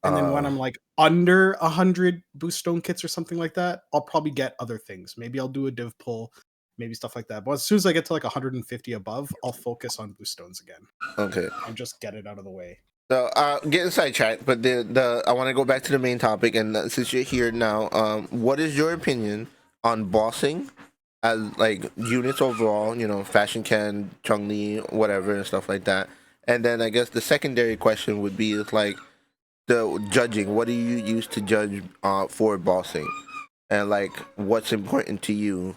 And then when I'm like under 100 boost stone kits or something like that, I'll probably get other things. Maybe I'll do a div pull, maybe stuff like that. But as soon as I get to like 150 above, I'll focus on boost stones again Okay. and just get it out of the way. So getting sidetracked, but the I want to go back to the main topic, and since you're here now, what is your opinion on bossing as like units overall? You know, Fashion Ken, Chung Li, whatever, and stuff like that. And then I guess the secondary question would be is like the judging. What do you use to judge for bossing, and like what's important to you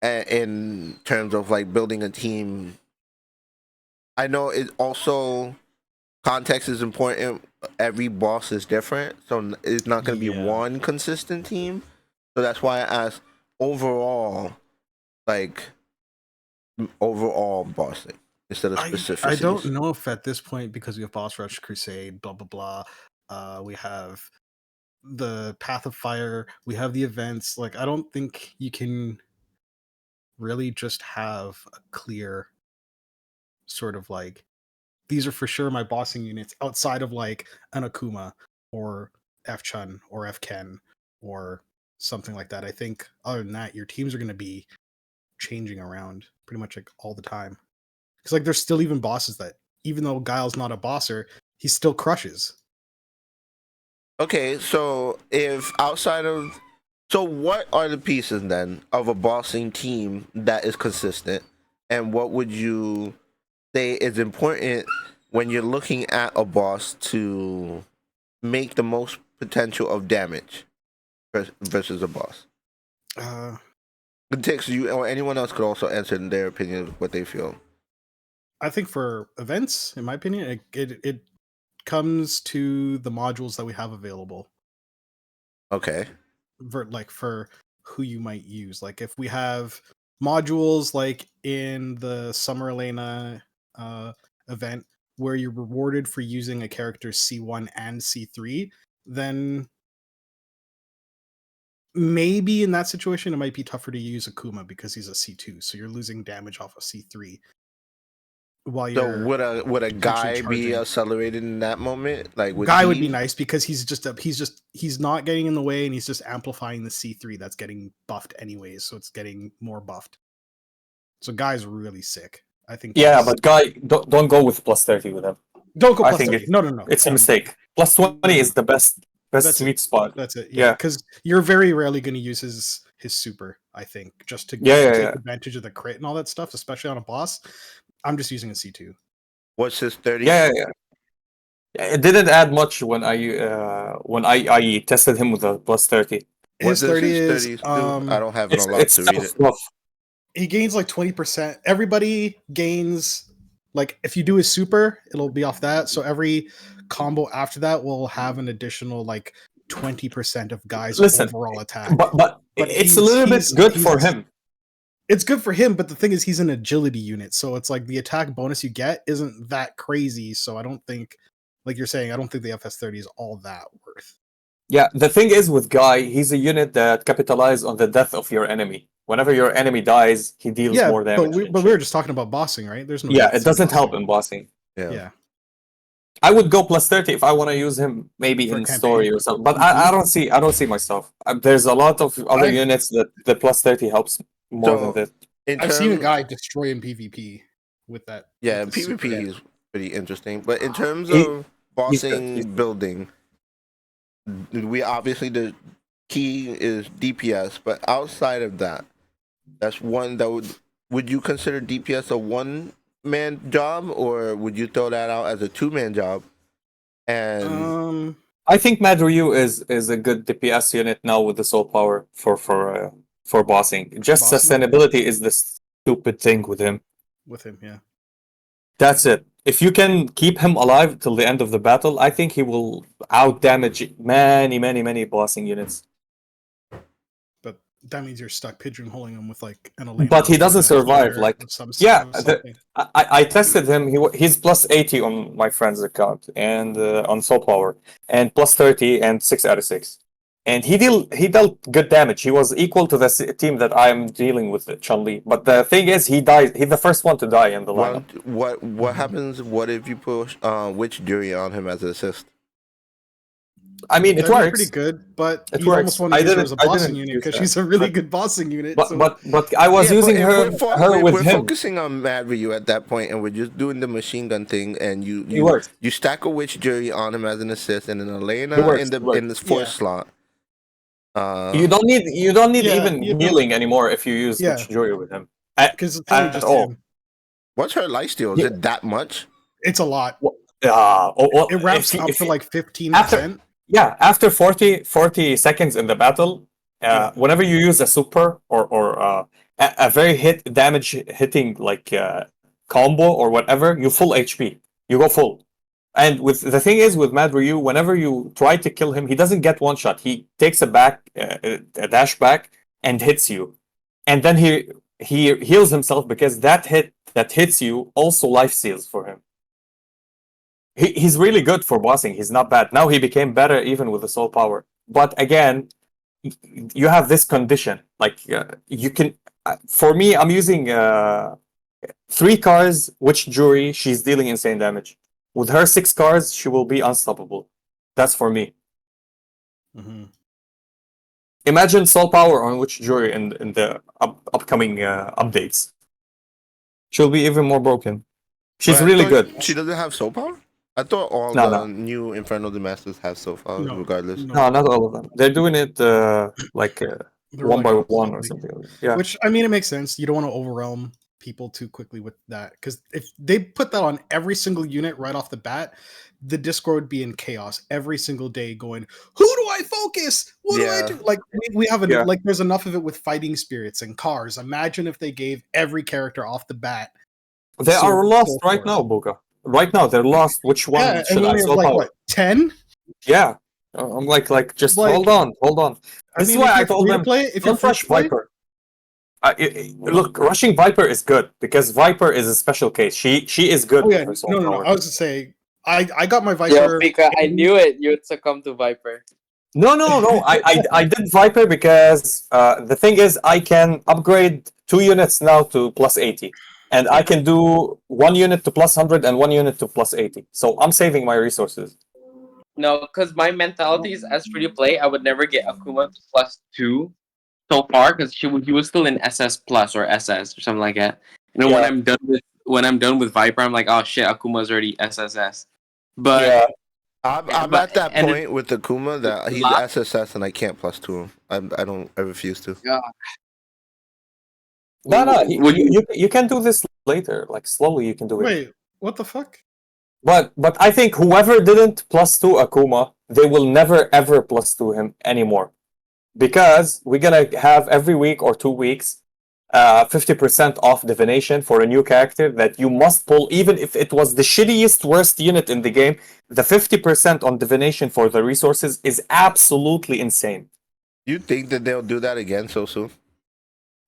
in terms of like building a team? I know it also context is important. Every boss is different, so it's not going to be Yeah. one consistent team. So that's why I asked overall, like overall bossing instead of specific. I don't know if at this point, because we have Boss Rush Crusade, blah blah blah. We have the Path of Fire. We have the events. Like I don't think you can really just have a clear sort of like, these are for sure my bossing units outside of like an Akuma or F Chun or F Ken or something like that. I think other than that, your teams are going to be changing around pretty much like all the time. Because like there's still even bosses that, even though Guile's not a bosser, he still crushes. Okay, so if outside of, so what are the pieces then of a bossing team that is consistent, and what would you say is important when you're looking at a boss to make the most potential of damage versus a boss? It takes you or anyone else could also answer in their opinion what they feel. I think for events, in my opinion, it comes to the modules that we have available. Okay. For who you might use. Like if we have modules like in the Summer Elena event where you're rewarded for using a character's C1 and C3, then maybe in that situation it might be tougher to use Akuma because he's a C2, so you're losing damage off of C3 while So you're would a potentially guy be charging. accelerated in that moment? Like Guy would be nice because he's not getting in the way and he's just amplifying the C3 that's getting buffed anyways, so it's getting more buffed. So Guy's really sick. I think. Yeah, but Guy, don't go with plus 30 with him. Don't go I plus think 30. No. It's a mistake. Plus 20 is the best That's sweet spot. That's it. Yeah, because you're very rarely going to use his super. I think just to take advantage of the crit and all that stuff, especially on a boss. I'm just using a C2. What's his 30? Yeah. It didn't add much when I tested him with a plus 30. His 30 is 30 I don't have it unlocked to read it. He gains like 20%. Everybody gains, like if you do his super, it'll be off that. So every combo after that will have an additional like 20% of Guy's overall attack. But it's a little bit good for him. It's good for him, but the thing is he's an agility unit, so it's like the attack bonus you get isn't that crazy, so I don't think, like you're saying, I don't think the FS30 is all that worth. Yeah, the thing is with Guy, he's a unit that capitalizes on the death of your enemy. Whenever your enemy dies, he deals more damage. But we were just talking about bossing, right? There's no. Yeah, it doesn't help in bossing. Yeah. I would go plus 30 if I want to use him maybe in story or something. But I don't see myself. There's a lot of other units that the plus 30 helps more than that. I've seen a Guy destroy in PvP with that. Yeah, with PvP is pretty interesting. But in terms of bossing building, we obviously the key is DPS, but outside of that, that's one that would you consider DPS a one-man job, or would you throw that out as a two-man job? And I think Mad Ryu is a good DPS unit now with the soul power for bossing. Just sustainability is the stupid thing with him. Yeah. That's it. If you can keep him alive till the end of the battle, I think he will out damage many bossing units. But that means you're stuck pigeonholing him with like an Elena. But he doesn't survive. Like I tested him. He's plus 80 on my friend's account and on soul power, and plus 30 and 6 out of 6. And he dealt good damage. He was equal to the team that I'm dealing with, Chun-Li. But the thing is, he died. He's the first one to die in the lineup. What happens? What if you push Witch Jury on him as an assist? I mean, it works. Pretty good, but you almost want to use her as a bossing unit because she's a really good bossing unit. But I was using her with we're him. Focusing on Mad Ryu at that point, and we're just doing the machine gun thing. And you stack a Witch Jury on him as an assist, and an Elena in the fourth slot. You don't need even healing anymore if you use Witch Jury with him. Because at all. What's her lifesteal? Is it that much? It's a lot. It ramps up to like 15%. After 40 seconds in the battle, whenever you use a super or a very damage hitting like combo or whatever, you full HP. You go full. And the thing is with Mad Ryu, whenever you try to kill him, he doesn't get one shot. He takes a dash back and hits you, and then he heals himself because that hit that hits you also life steals for him. He's really good for bossing. He's not bad. Now he became better even with the soul power. But again, you have this condition. Like you can. For me, I'm using 3 cars, which jury she's dealing insane damage. With her 6 cars, she will be unstoppable. That's for me. Mm-hmm. Imagine Soul Power on which jury in the upcoming updates. She'll be even more broken. She's But I really thought good. She doesn't have soul power. I thought all No, the no. new Inferno Masters have soul power, No, regardless. No, not all of them. They're doing it like They're one like by a one or slowly. something. Yeah. Which I mean, it makes sense. You don't want to overwhelm people too quickly with that, because if they put that on every single unit right off the bat, the Discord would be in chaos every single day. Going, who do I focus? What do I Yeah. do? Like we have Yeah. like there's enough of it with fighting spirits and cars. Imagine if they gave every character off the bat. They are lost Soul right Force. now, Buka. Right now, they're lost. Which one Yeah, and should we I only have Soul like Power? what 10? Yeah. I'm like, just Like, hold on. I This mean, is why if I you're told free to them, play, if you're don't free rush to play, Viper. Look, rushing Viper is good because Viper is a special case. She is good oh with yeah, her soul no. power. I was to say, I got my Yo, Viper. Pika, I knew it. You would succumb to Viper. No. I did Viper because the thing is I can upgrade 2 units now to plus 80. And I can do 1 unit to plus 100 and 1 unit to plus 80. So I'm saving my resources. No, because my mentality is as free to play, I would never get Akuma to +2 so far because he was still in SS plus or SS or something like that. And then Yeah. when I'm done with Viper, I'm like, oh shit, Akuma's already SSS. But Yeah. I'm but at that and point with the Kuma that he's last- SSS and I can't +2 him. I refuse to. God. No, Would you- you can do this later. Like slowly you can do it. Wait, what the fuck? But I think whoever didn't +2 Akuma, they will never ever +2 him anymore. Because we're gonna have every week or 2 weeks 50% off divination for a new character that you must pull, even if it was the shittiest, worst unit in the game. The 50% on divination for the resources is absolutely insane. You think that they'll do that again so soon?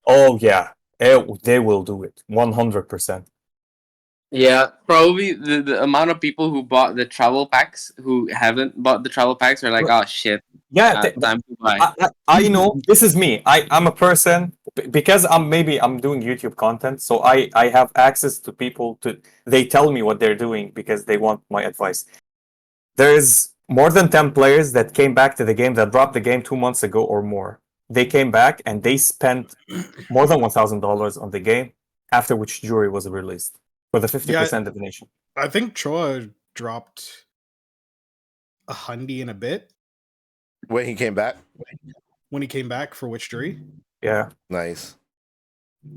Oh yeah, they will do it 100%. Yeah, probably the amount of people who bought the travel packs who haven't bought the travel packs are like, oh shit, Yeah, time to buy. I know this is me. I'm a person because I'm doing YouTube content, so I have access to people to they tell me what they're doing because they want my advice. There's more than 10 players that came back to the game that dropped the game 2 months ago or more. They came back and they spent more than $1,000 on the game after which jury was released for the 50% divination. I think Choa dropped $100 and a bit When he came back? when he came back for Witch Jury. Yeah. Nice.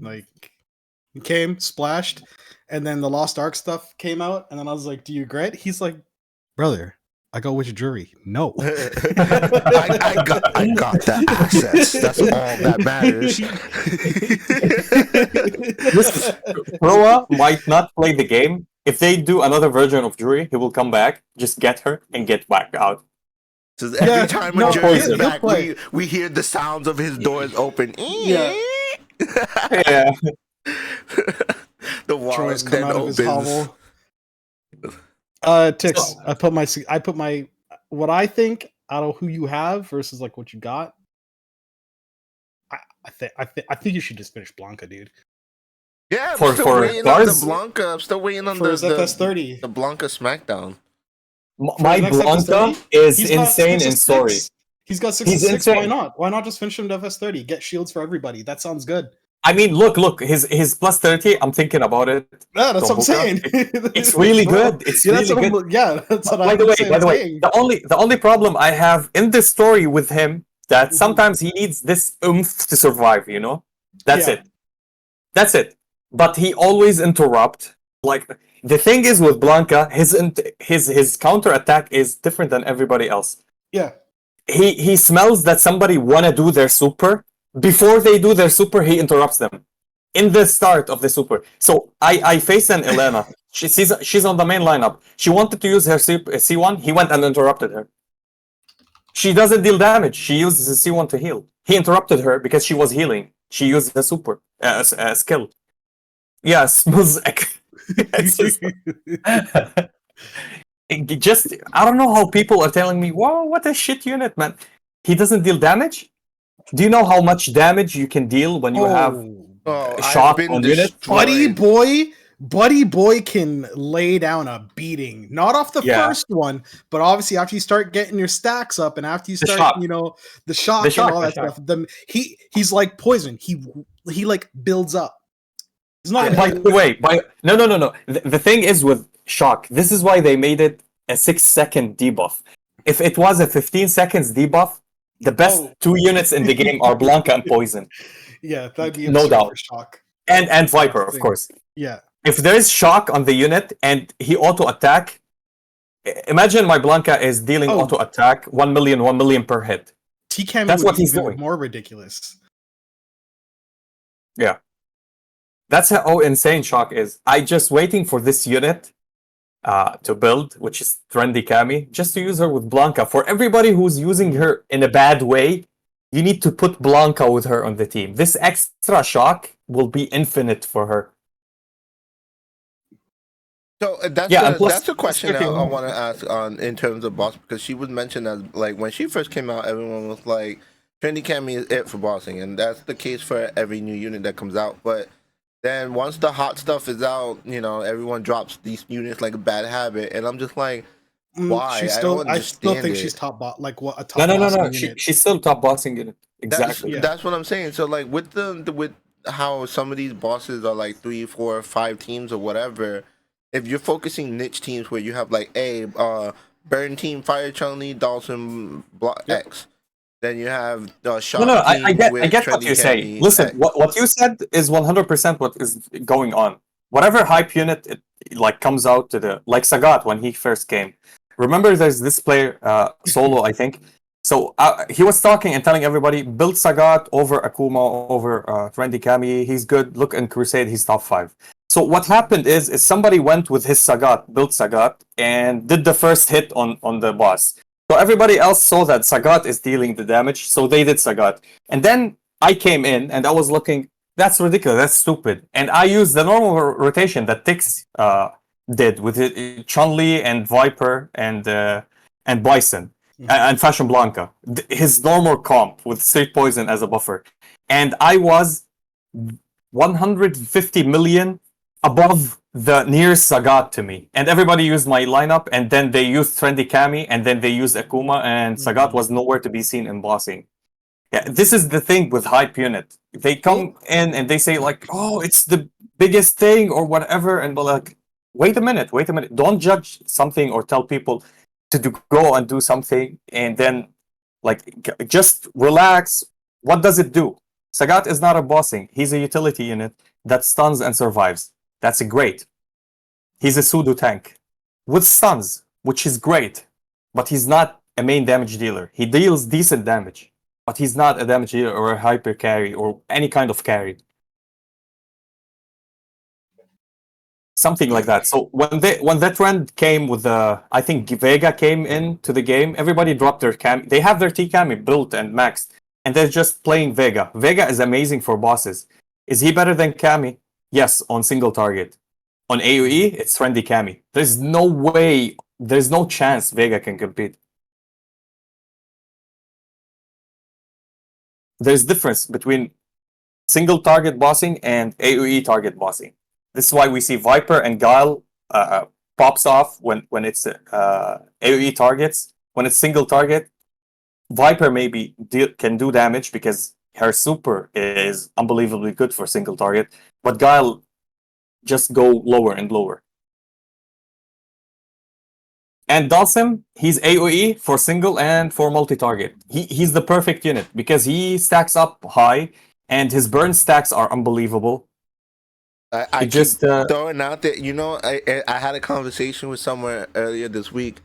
Like, he came, splashed, and then the Lost Ark stuff came out, and then I was like, "Do you regret?" He's like, "Brother, I got Witch Jury." No, I got the assets. That's all that matters. Proa might not play the game. If they do another version of Jury, he will come back, just get her, and get back out. So every time a jury is he'll back, play. we hear the sounds of his doors open. Yeah. Yeah. The wall Troy's then come out of his opens. hovel. Tix, I put my what I think out of who you have versus like what you got. I think you should just finish Blanca, dude. Yeah, For I'm still waiting on the cars? Blanca. I'm still waiting on For his the FS30. the Blanca SmackDown. My next Blanca FS30, is He's got insane 6 in of story. 6. He's got 6 He's of 6. insane. Why not? Why not just finish him to FS30? Get shields for everybody. That sounds good. I mean, look, his plus 30, I'm thinking about it. Yeah, that's what I'm saying. It's really good. It's Yeah, that's really what good. I'm, yeah, that's what By I'm the way, saying. the only problem I have in this story with him that Mhm. sometimes he needs this oomph to survive, you know? That's Yeah. it. That's it. But he always interrupt. Like the thing is with Blanca, his counter attack is different than everybody else. Yeah. He smells that somebody wanna do their super. Before they do their super, he interrupts them. In the start of the super. So I face an Elena. She's on the main lineup. She wanted to use her C1. He went and interrupted her. She doesn't deal damage. She uses the C1 to heal. He interrupted her because she was healing. She used the super skill. Yeah, smooth. Just I don't know how people are telling me, "Whoa, what a shit unit, man." He doesn't deal damage. Do you know how much damage you can deal when you have Oh, I've shock been on unit. destroyed. Buddy boy can lay down a beating. Not off the Yeah. first one, but obviously after you start getting your stacks up and after you The start, shock. the shock and shock, all the that shock. stuff. He's like poison. He like builds up. It's not By gonna the way, no. The thing is with shock, this is why they made it a 6-second debuff. If it was a 15 seconds debuff, the best two units in the game are Blanca and Poison, Yeah, that'd be no absurd doubt, for shock. and Viper, of Thing. course. Yeah. If there is shock on the unit and he auto attack, imagine my Blanca is dealing auto attack 1 million per hit. TCAM That's would what be he's even doing. more ridiculous. Yeah. That's how insane shock is. I just waiting for this unit to build, which is trendy Kami, just to use her with Blanca. For everybody who's using her in a bad way, you need to put Blanca with her on the team. This extra shock will be infinite for her. So that's a question I want to ask on in terms of boss, because she was mentioned as like when she first came out, everyone was like, Trendy Cammy is it for bossing, and that's the case for every new unit that comes out. But then once the hot stuff is out, everyone drops these units like a bad habit, and I'm just like, why? I still think she's top bot, like what a top. No. She's still top bossing unit. Exactly. That's what I'm saying. So like with with how some of these bosses are like 3, 4, 5 teams or whatever. If you're focusing niche teams where you have like Burn Team, Fire Chun-Li, Dawson, Block X, then you have Shot. No, I get what you're saying. Listen, what you said is 100% what is going on. Whatever hype unit like comes out to like Sagat when he first came. Remember, there's this player Solo, I think. So he was talking and telling everybody, build Sagat over Akuma, over Trendy Kami. He's good. Look in Crusade, he's top 5. So what happened is somebody went with his Sagat, built Sagat, and did the first hit on the boss. So everybody else saw that Sagat is dealing the damage, so they did Sagat. And then I came in and I was looking, that's ridiculous, that's stupid. And I used the normal rotation that Tix did with Chun-Li and Viper and Bison and Fashion Blanca. His normal comp with Street Poison as a buffer. And I was 150 million above the nearest Sagat to me. And everybody used my lineup, and then they used Trendy Kami, and then they used Akuma, and Sagat was nowhere to be seen in bossing. Yeah, this is the thing with hype unit. They come in and they say like, oh, it's the biggest thing or whatever, and we're like, wait a minute. Don't judge something or tell people to go and do something, and then like just relax. What does it do? Sagat is not a bossing. He's a utility unit that stuns and survives. That's great. He's a pseudo tank with stuns, which is great, but he's not a main damage dealer. He deals decent damage, but he's not a damage dealer or a hyper carry or any kind of carry. Something like that. So when that trend came with I think Vega came into the game, everybody dropped their cam. They have their T Kami built and maxed, and they're just playing Vega. Vega is amazing for bosses. Is he better than Kami? Yes, on single target. On AoE, it's Trendy Kami. There's no way, there's no chance Vega can compete. There's difference between single target bossing and AoE target bossing. This is why we see Viper and Guile pops off when it's AoE targets. When it's single target, Viper maybe can do damage because her super is unbelievably good for single target, but Guile just go lower and lower. And Dawson, he's AoE for single and for multi-target. He's the perfect unit because he stacks up high and his burn stacks are unbelievable. I just throwing out that I had a conversation with someone earlier this week,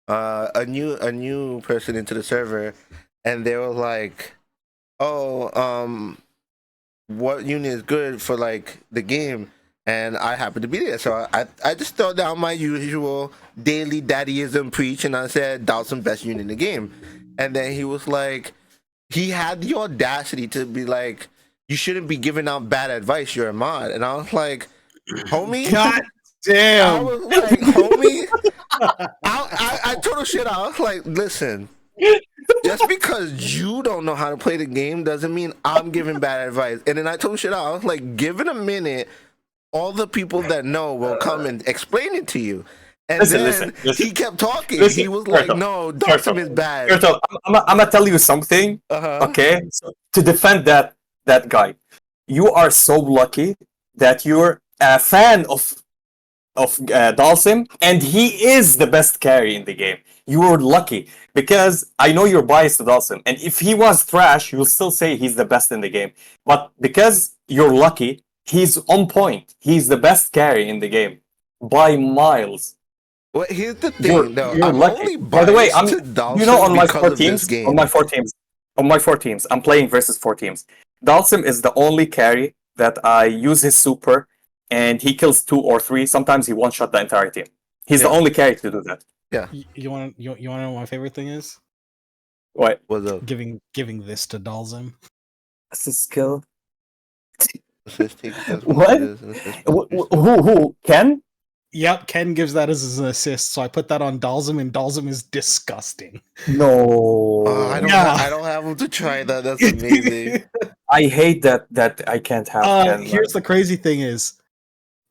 a new person into the server, and they were like, "Oh, what unit is good for like the game?" And I happened to be there, so I just throw down my usual daily daddyism preach, and I said Dawson best unit in the game, and then he was like, he had the audacity to be like, you shouldn't be giving out bad advice. You're a mod. And I was like, homie. God damn. I was like, homie. I told him shit. I was like, listen, Just because you don't know how to play the game doesn't mean I'm giving bad advice. And then I told shit out. I was like, give it a minute. All the people that know will come and explain it to you. And Listen. he kept talking. Listen, He was like, Turtle, no, Dawson is bad. Turtle, I'm gonna tell you something. Uh-huh. Okay, so to defend that guy, you are so lucky that you're a fan of Dalsim, and he is the best carry in the game. You were lucky because I know you're biased to Dalsim, and if he was trash, you'll still say he's the best in the game. But because you're lucky, he's on point. He's the best carry in the game by miles. Well, here's the thing, though. You're I'm lucky. only By the way, biased to Dawson you know, on my because four of this teams, game. on my four teams, I'm playing versus four teams. Dalsim is the only carry that I use his super, and he kills 2 or 3. Sometimes he one shot the entire team. He's the only carry to do that. Yeah. You want to know what my favorite thing is? What? What's up? Giving this to Dalzim. That's a skill. Assist, take defense, What? assist, Who? Ken? Yep, Ken gives that as an assist, so I put that on Dalzim, and Dalzim is disgusting. No. I don't have him to try that. That's amazing. I hate that I can't have Ken. Here's the crazy thing is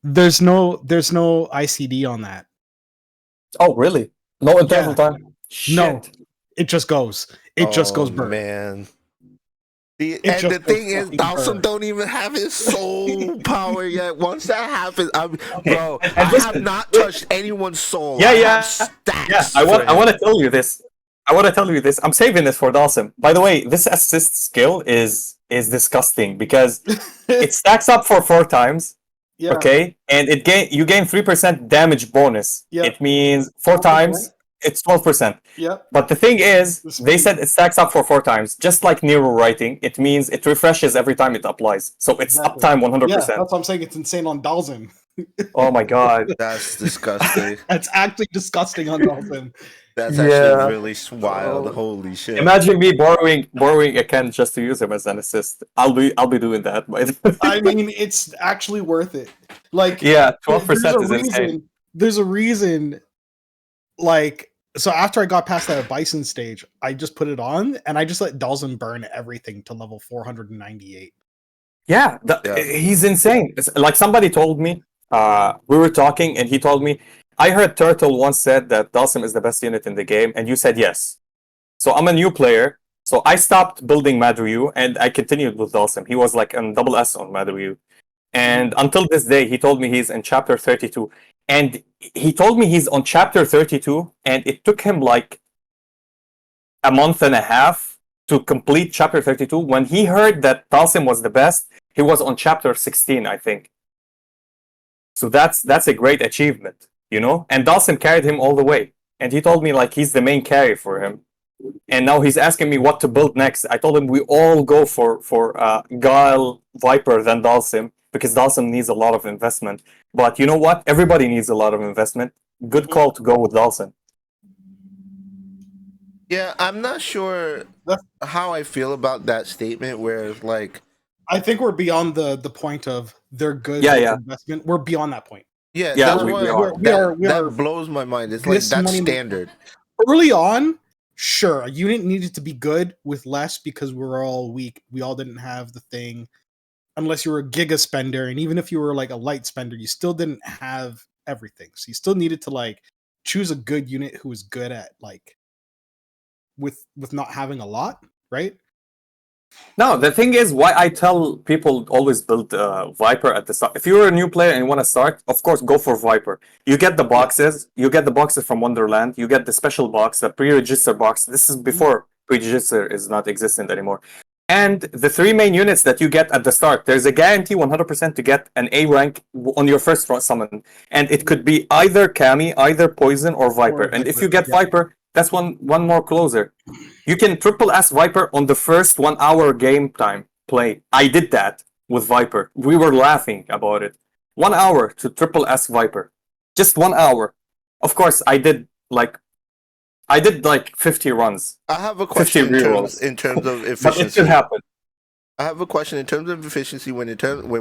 there's no ICD on that. Oh, really? No interval time? No. Shit. It just goes. It just goes burn. Man. It And just the thing goes is, fucking Dawson burn. don't even have his soul power yet. Once that happens, bro, And I have listen, not touched anyone's soul. Yeah, I yeah. have stacks Yeah, I for him. want to tell you this. I'm saving this for Dawson. By the way, this assist skill is disgusting because it stacks up for 4 times. Yeah. Okay, and you gain 3% damage bonus. Yeah. It means 4 times. It's 12%. Yep. But the thing is, The they speed. said it stacks up for 4 times, just like Nero writing. It means it refreshes every time it applies, so it's Exactly. uptime 100%. Yeah, that's what I'm saying. It's insane on Dalzim. Oh my god. That's disgusting. That's actually disgusting on Dalzim. That's Yeah. actually really wild. Oh. Holy shit. Imagine me borrowing a Ken just to use him as an assist. I'll be doing that. By the I mean, it's actually worth it. Like, yeah, there's 12% a is insane. reason. There's a reason. Like, so after I got past that Bison stage, I just put it on and I just let Dalzim burn everything to level 498. Yeah, he's insane. It's like somebody told me, we were talking and he told me, I heard Turtle once said that Dalsim is the best unit in the game, and you said yes. So I'm a new player, so I stopped building Madryu and I continued with Dalsim. He was like an double S on Madryu. And until this day, he told me he's in chapter 32. And he told me he's on chapter 32, and it took him like a month and a half to complete chapter 32. When he heard that Dalsim was the best, he was on chapter 16, I think. So that's a great achievement, you know? And Dalsim carried him all the way. And he told me like he's the main carry for him. And now he's asking me what to build next. I told him we all go for Guile, Viper, then Dalsim, because Dalsim needs a lot of investment. But you know what? Everybody needs a lot of investment. Good call to go with Dalsim. Yeah, I'm not sure how I feel about that statement where it's like, I think we're beyond the point of they're good Yeah. investment. We're beyond that point. yeah, Yeah, that's we why are. that blows my mind. It's like This that's money- standard. Early on, sure, a unit needed to be good with less because we were all weak. We all didn't have the thing. Unless you were a giga spender, and even if you were like a light spender, you still didn't have everything. So you still needed to like choose a good unit who was good at like with not having a lot, right? No, the thing is, why I tell people always build Viper at the start. If you're a new player and you want to start, of course, go for Viper. You get the boxes. You get the boxes from Wonderland. You get the special box, the pre-register box. This is before pre-register is not existent anymore. And the 3 main units that you get at the start, there's a guarantee 100% to get an A rank on your first summon. And it could be either Kami, either Poison, or Viper. And if you get Viper, that's one more closer. You can triple S Viper on the first 1 hour game time play. I did that with Viper. We were laughing about it. 1 hour to triple S Viper. Just 1 hour. Of course, I did like 50 runs. I have a question in terms of efficiency. But it should happen. I have a question in terms of efficiency when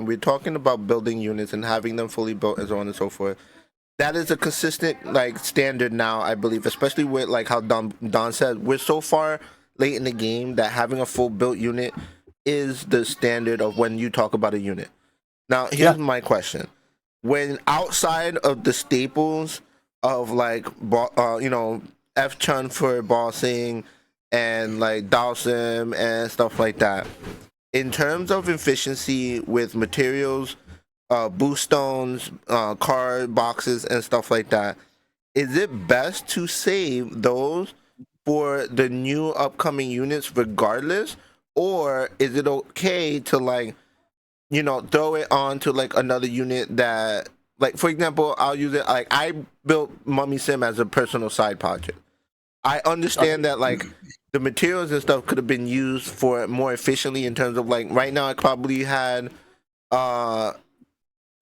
we're talking about building units and having them fully built and so on and so forth. that is a consistent like standard now, I believe, especially with like how Don said, we're so far late in the game that having a full built unit is the standard of when you talk about a unit. Now, here's Yeah. my question: when outside of the staples of like F Chun for bossing and like Dawson and stuff like that, in terms of efficiency with materials, boost stones, card boxes, and stuff like that, is it best to save those for the new upcoming units regardless, or is it okay to like throw it on to like another unit that, like, for example, I'll use it like I built Mummy Sim as a personal side project. I understand that like the materials and stuff could have been used for it more efficiently in terms of like right now I probably had uh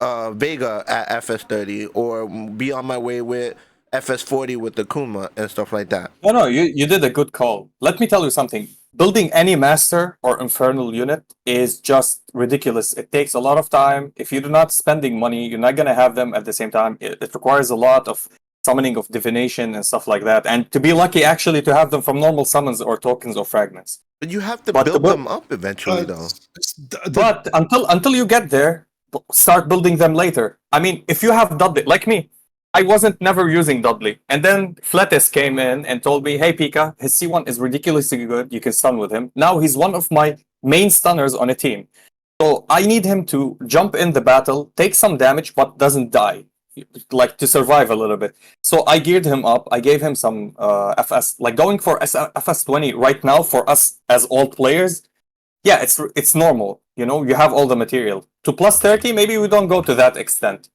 Vega at FS30 or be on my way with FS40 with the Kuma and stuff like that. No, you did a good call. Let me tell you something. Building any master or infernal unit is just ridiculous. It takes a lot of time. If you're not spending money, you're not gonna have them at the same time. It requires a lot of summoning of divination and stuff like that. And to be lucky actually to have them from normal summons or tokens or fragments. But you have to But build them up eventually, though. But until you get there, start building them later. I mean, if you have Dudley, like me, I wasn't never using Dudley, and then Fletis came in and told me, "Hey, Pika, his C1 is ridiculously good. You can stun with him. Now he's one of my main stunners on a team. So I need him to jump in the battle, take some damage, but doesn't die, like to survive a little bit. So I geared him up. I gave him some FS, like going for FS20 right now for us as old players. Yeah, it's normal. You know, you have all the material. To plus 30, maybe we don't go to that extent.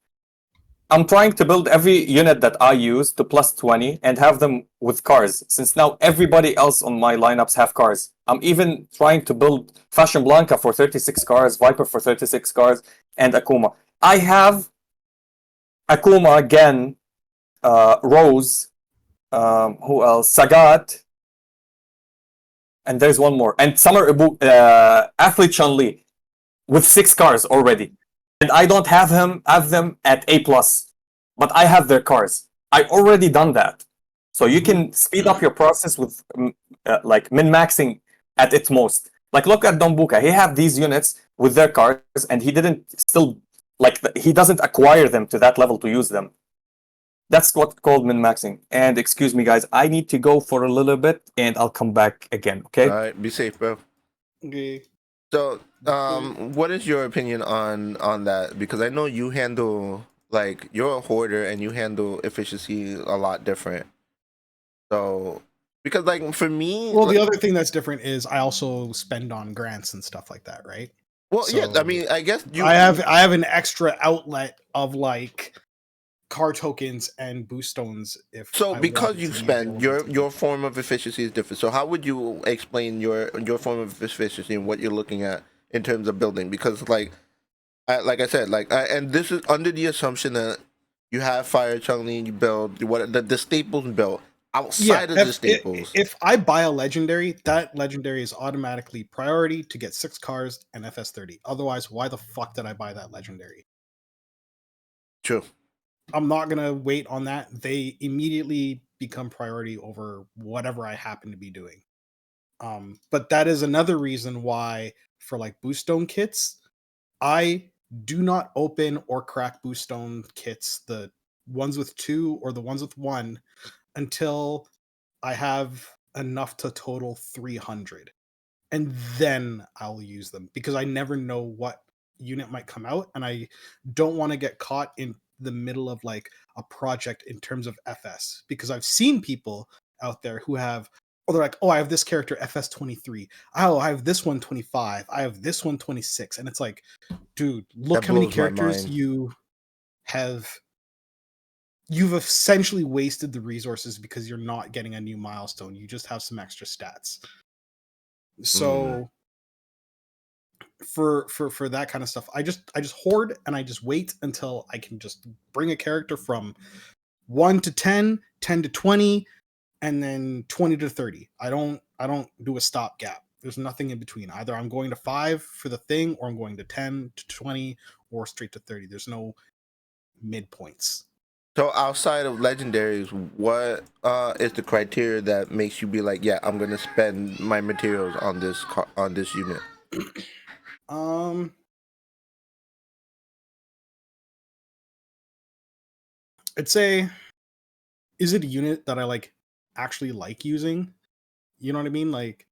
I'm trying to build every unit that I use to plus 20 and have them with cars, since now everybody else on my lineups have cars. I'm even trying to build Fashion Blanca for 36 cars, Viper for 36 cars, and Akuma. I have Akuma, Gen, Rose, who else? Sagat, and there's one more. And Summer Athlete Chun-Li with 6 cars already. And I don't have them at A+, but I have their cars. I already done that. So you can speed up your process with like min-maxing at its most. Like look at Dombuka. He have these units with their cars and he didn't still he doesn't acquire them to that level to use them. That's what's called min-maxing. And excuse me guys, I need to go for a little bit and I'll come back again, okay? All right, be safe, bro. Okay. So, what is your opinion on that? Because I know you handle like you're a hoarder and you handle efficiency a lot different. So, because like for me, Well, like, the other thing that's different is I also spend on grants and stuff like that, right? well, yeah, I So mean, I guess you. I have an extra outlet of like car tokens and boost stones. If So I because wanted you to be spend available to your me. form of efficiency is different. So how would you explain your form of efficiency and what you're looking at in terms of building? Because like I said, and this is under the assumption that you have Fire Chun-Li and you build what the staples built Yeah, outside of the staples. if I buy a legendary, that legendary is automatically priority to get 6 cars and FS30. Otherwise, why the fuck did I buy that legendary? True. I'm not gonna wait on that. They immediately become priority over whatever I happen to be doing. But that is another reason why for like boost stone kits, I do not open or crack boost stone kits, the ones with 2 or the ones with 1, until I have enough to total 300. And then I'll use them because I never know what unit might come out and I don't want to get caught in the middle of like a project in terms of FS because I've seen people out there who have they're like, oh, I have this character FS 23. Oh, I have this one 25. I have this one 26. And it's like, dude, look That how many blows my characters mind. you've essentially wasted the resources because you're not getting a new milestone. You just have some extra stats. So for that kind of stuff, I just hoard and I just wait until I can just bring a character from 1 to 10, 10 to 20, and then 20 to 30. I don't do a stopgap. There's nothing in between. Either I'm going to 5 for the thing or I'm going to 10 to 20 or straight to 30. There's no midpoints. So outside of legendaries, what is the criteria that makes you be like, yeah, I'm gonna spend my materials on on this unit? Um, I'd say, is it a unit that I actually like using? You know what I mean? Like,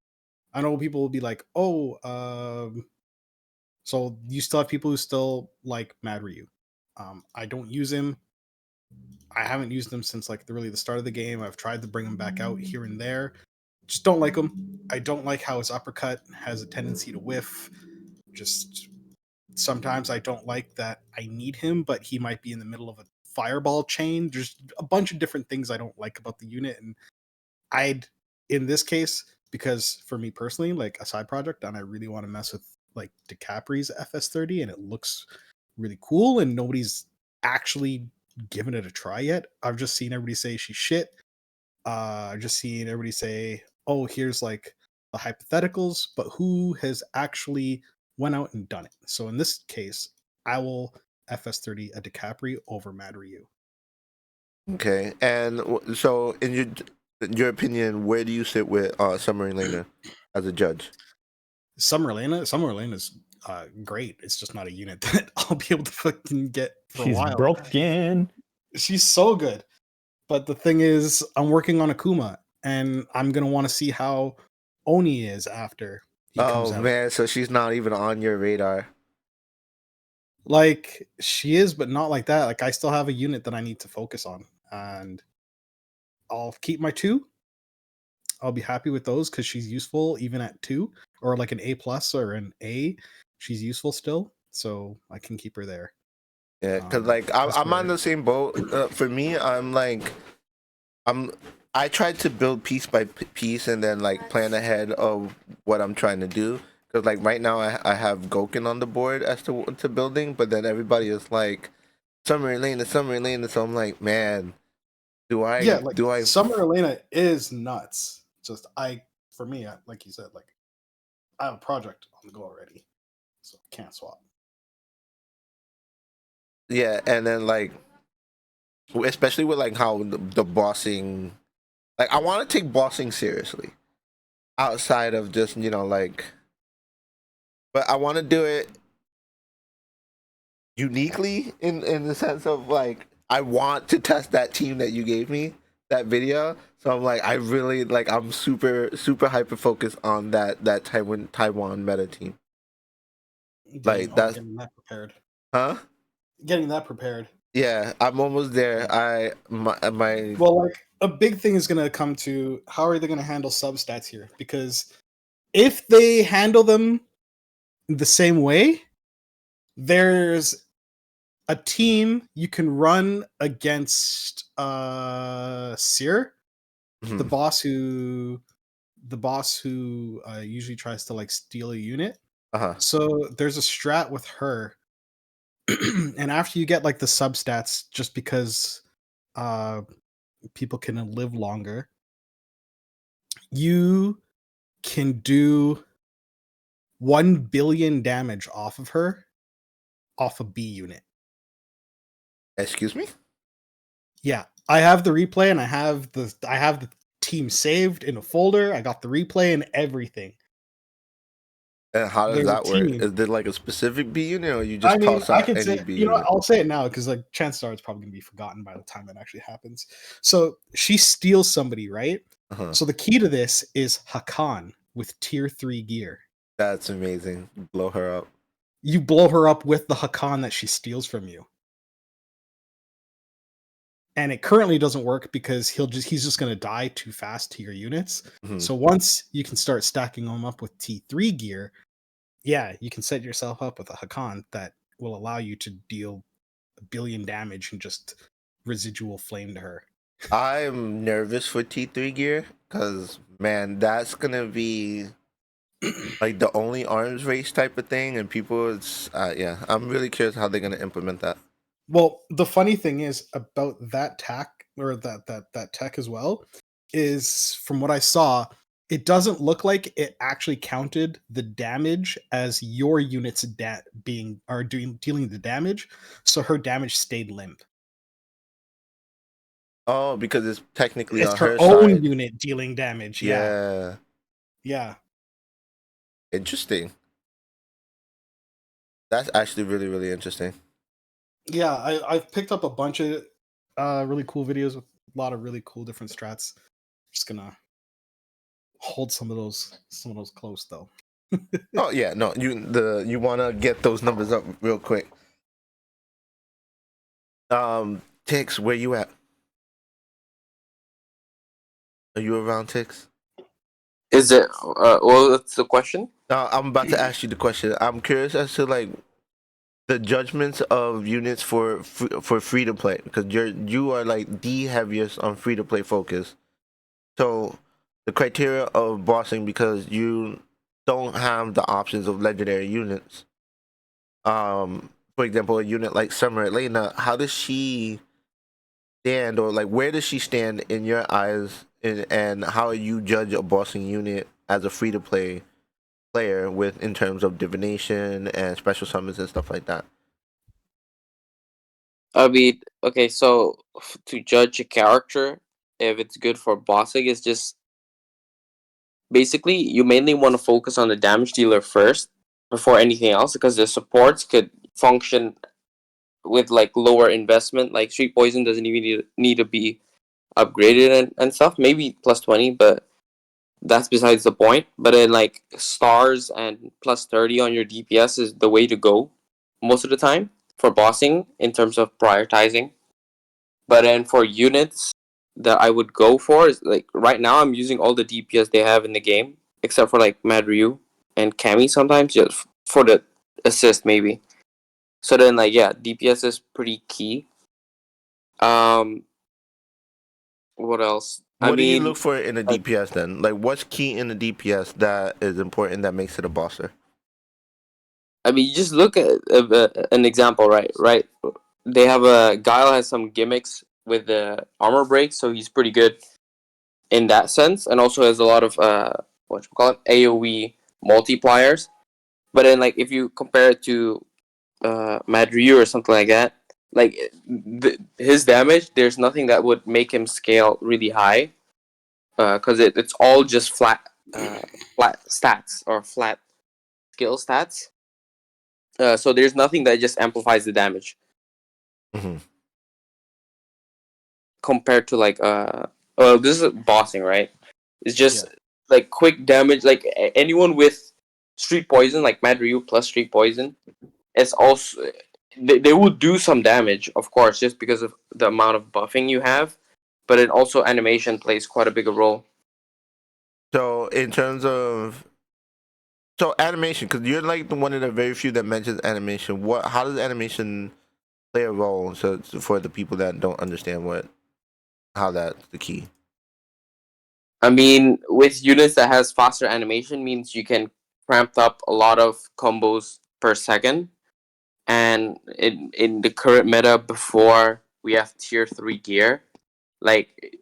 I know people will be like, oh, so you still have people who still like Mad Ryu. I don't use him. I haven't used him since really the start of the game. I've tried to bring him back out here and there. Just don't like him. I don't like how his uppercut has a tendency to whiff. Just sometimes I don't like that I need him, but he might be in the middle of a fireball chain. There's a bunch of different things I don't like about the unit, and I'd in this case, because for me personally, like a side project, and I really want to mess with like DiCapri's FS30, and it looks really cool, and nobody's actually given it a try yet. I've just seen everybody say she's shit. I've just seen everybody say, "Oh, here's like the hypotheticals," but who has actually went out and done it? So in this case, I will FS30 a DiCapri over Mad Ryu. Okay, and so in your opinion, where do you sit with Summer Elena as a judge? Summer Elena's great. It's just not a unit that I'll be able to fucking get for a She's while. broken. She's so good. But the thing is, I'm working on Akuma, and I'm gonna want to see how Oni is after he comes Oh out. man, so she's not even on your radar. Like she is, but not like that. Like I still have a unit that I need to focus on, and I'll keep my two. I'll be happy with those because she's useful even at 2 or like an A plus or an A. She's useful still, so I can keep her there. Yeah, because like I'm on where the same boat. For me, I'm I tried to build piece by piece and then like plan ahead of what I'm trying to do. Because like right now I have Goken on the board as to building, but then everybody is like Summer Elena, Summer Elena. So I'm like, man, yeah, like do I? Summer Elena is nuts. Just for me, like you said, like I have a project on the go already, so I can't swap. Yeah, and then like especially with like how the bossing, like I want to take bossing seriously outside of just like, but I want to do it uniquely in the sense of like I want to test that team that you gave me that video. So I'm like I really like I'm super hyper focused on that Taiwan meta team. Like that's Getting that prepared. huh? Getting that prepared. Yeah, I'm almost there. My Well, like a big thing is going to come to how are they going to handle substats here? Because if they handle them the same way, there's a team you can run against Seer, the mhm, boss who usually tries to like steal a unit. uh-huh. So there's a strat with her. And after you get like the substats, just because uh people can live longer, you can do 1 billion damage off of her off a B unit. Excuse me? Yeah, I have the replay and I have the team saved in a folder. I got the replay and everything. And how does There's a that work? team. Is there like a specific B unit or you I just mean, toss I out could any say, B you know what, unit? I'll say it now because like chances are it's probably gonna be forgotten by the time that actually happens. So she steals somebody, right? Uh-huh. So the key to this is Hakan with tier 3 gear. That's amazing. Blow her up. You blow her up with the Hakan that she steals from you. And it currently doesn't work because he's just going to die too fast to your units. Mhm. So once you can start stacking them up with T3 gear, yeah, you can set yourself up with a Hakan that will allow you to deal 1 billion damage and just residual flame to her. I'm nervous for T3 gear because man, that's gonna be like the only arms race type of thing, and people, it's yeah. I'm really curious how they're gonna implement that. Well, the funny thing is about that tack or that tech as well is from what I saw, it doesn't look like it actually counted the damage as your units dealing the damage, so her damage stayed limp. Oh, because it's technically It's on her her own side. unit dealing damage. Yeah. Yeah. Yeah. Interesting. That's actually really, really interesting. Yeah, I've picked up a bunch of really cool videos with a lot of really cool different strats. Just gonna hold some of those close though. Oh yeah, no, you wanna get those numbers up real quick. Tix, where you at? Are you around, Tix? Is it? Well, that's the question. I'm about to ask you the question. I'm curious as to like the judgments of units for free to play because you are like the heaviest on free to play focus. So the criteria of bossing because you don't have the options of legendary units. For example, a unit like Summer Elena, how does she stand or like where does she stand in your eyes and how you judge a bossing unit as a free to play player with in terms of divination and special summons and stuff like that? I mean, okay, so to judge a character, if it's good for bossing, is just basically you mainly want to focus on the damage dealer first before anything else, because the supports could function with like lower investment. Like Street Poison doesn't even need to be upgraded and stuff. Maybe plus 20, but that's besides the point. But then like stars and plus 30 on your DPS is the way to go most of the time for bossing in terms of prioritizing. But then for units that I would go for is like right now I'm using all the DPS they have in the game except for like Mad Ryu and Cammy sometimes just for the assist maybe. So then like yeah, DPS is pretty key. Um, what else? I What do you look mean, for in a DPS then? Like what's key in a DPS that is important that makes it a bosser? you just look at an example, right? Right. They have a Guile has some gimmicks with the armor break, so he's pretty good in that sense, and also has a lot of what you call it AOE multipliers. But then, like if you compare it to Mad Ryu or something like that, like his damage, there's nothing that would make him scale really high, because it's all just flat stats or flat skill stats. So there's nothing that just amplifies the damage Mm-hmm. compared to like well, this is bossing, right? It's just Yeah. like quick damage. Like anyone with Street Poison, like Mad Ryu plus Street Poison, it's also they will do some damage, of course, just because of the amount of buffing you have. But it also animation plays quite a bigger role. So in terms of animation, because you're like the one of the very few that mentions animation. How does animation play a role? So for the people that don't understand how that's the key. I mean, with units that has faster animation means you can cramp up a lot of combos per second. And in the current meta before we have tier 3 gear, like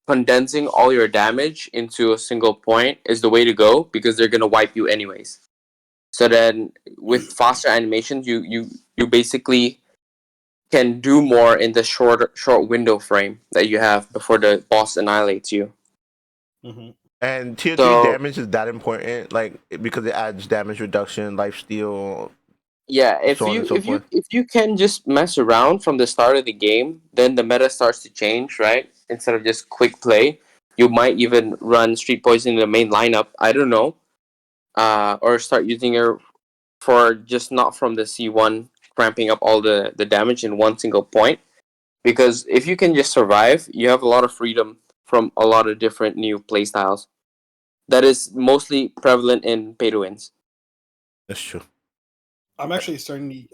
condensing all your damage into a single point is the way to go because they're gonna wipe you anyways. So then with faster animations you basically can do more in the short window frame that you have before the boss annihilates you. Mm-hmm. And tier 3 So damage is that important, like because it adds damage reduction, life steal, yeah, so on and so forth. if you can just mess around from the start of the game, then the meta starts to change, right? Instead of just quick play, you might even run Street Poison in the main lineup. I don't know, or start using her for just not from the C1, cramping up all the damage in one single point. Because if you can just survive, you have a lot of freedom from a lot of different new playstyles. That is mostly prevalent in pay to wins. That's true. I'm actually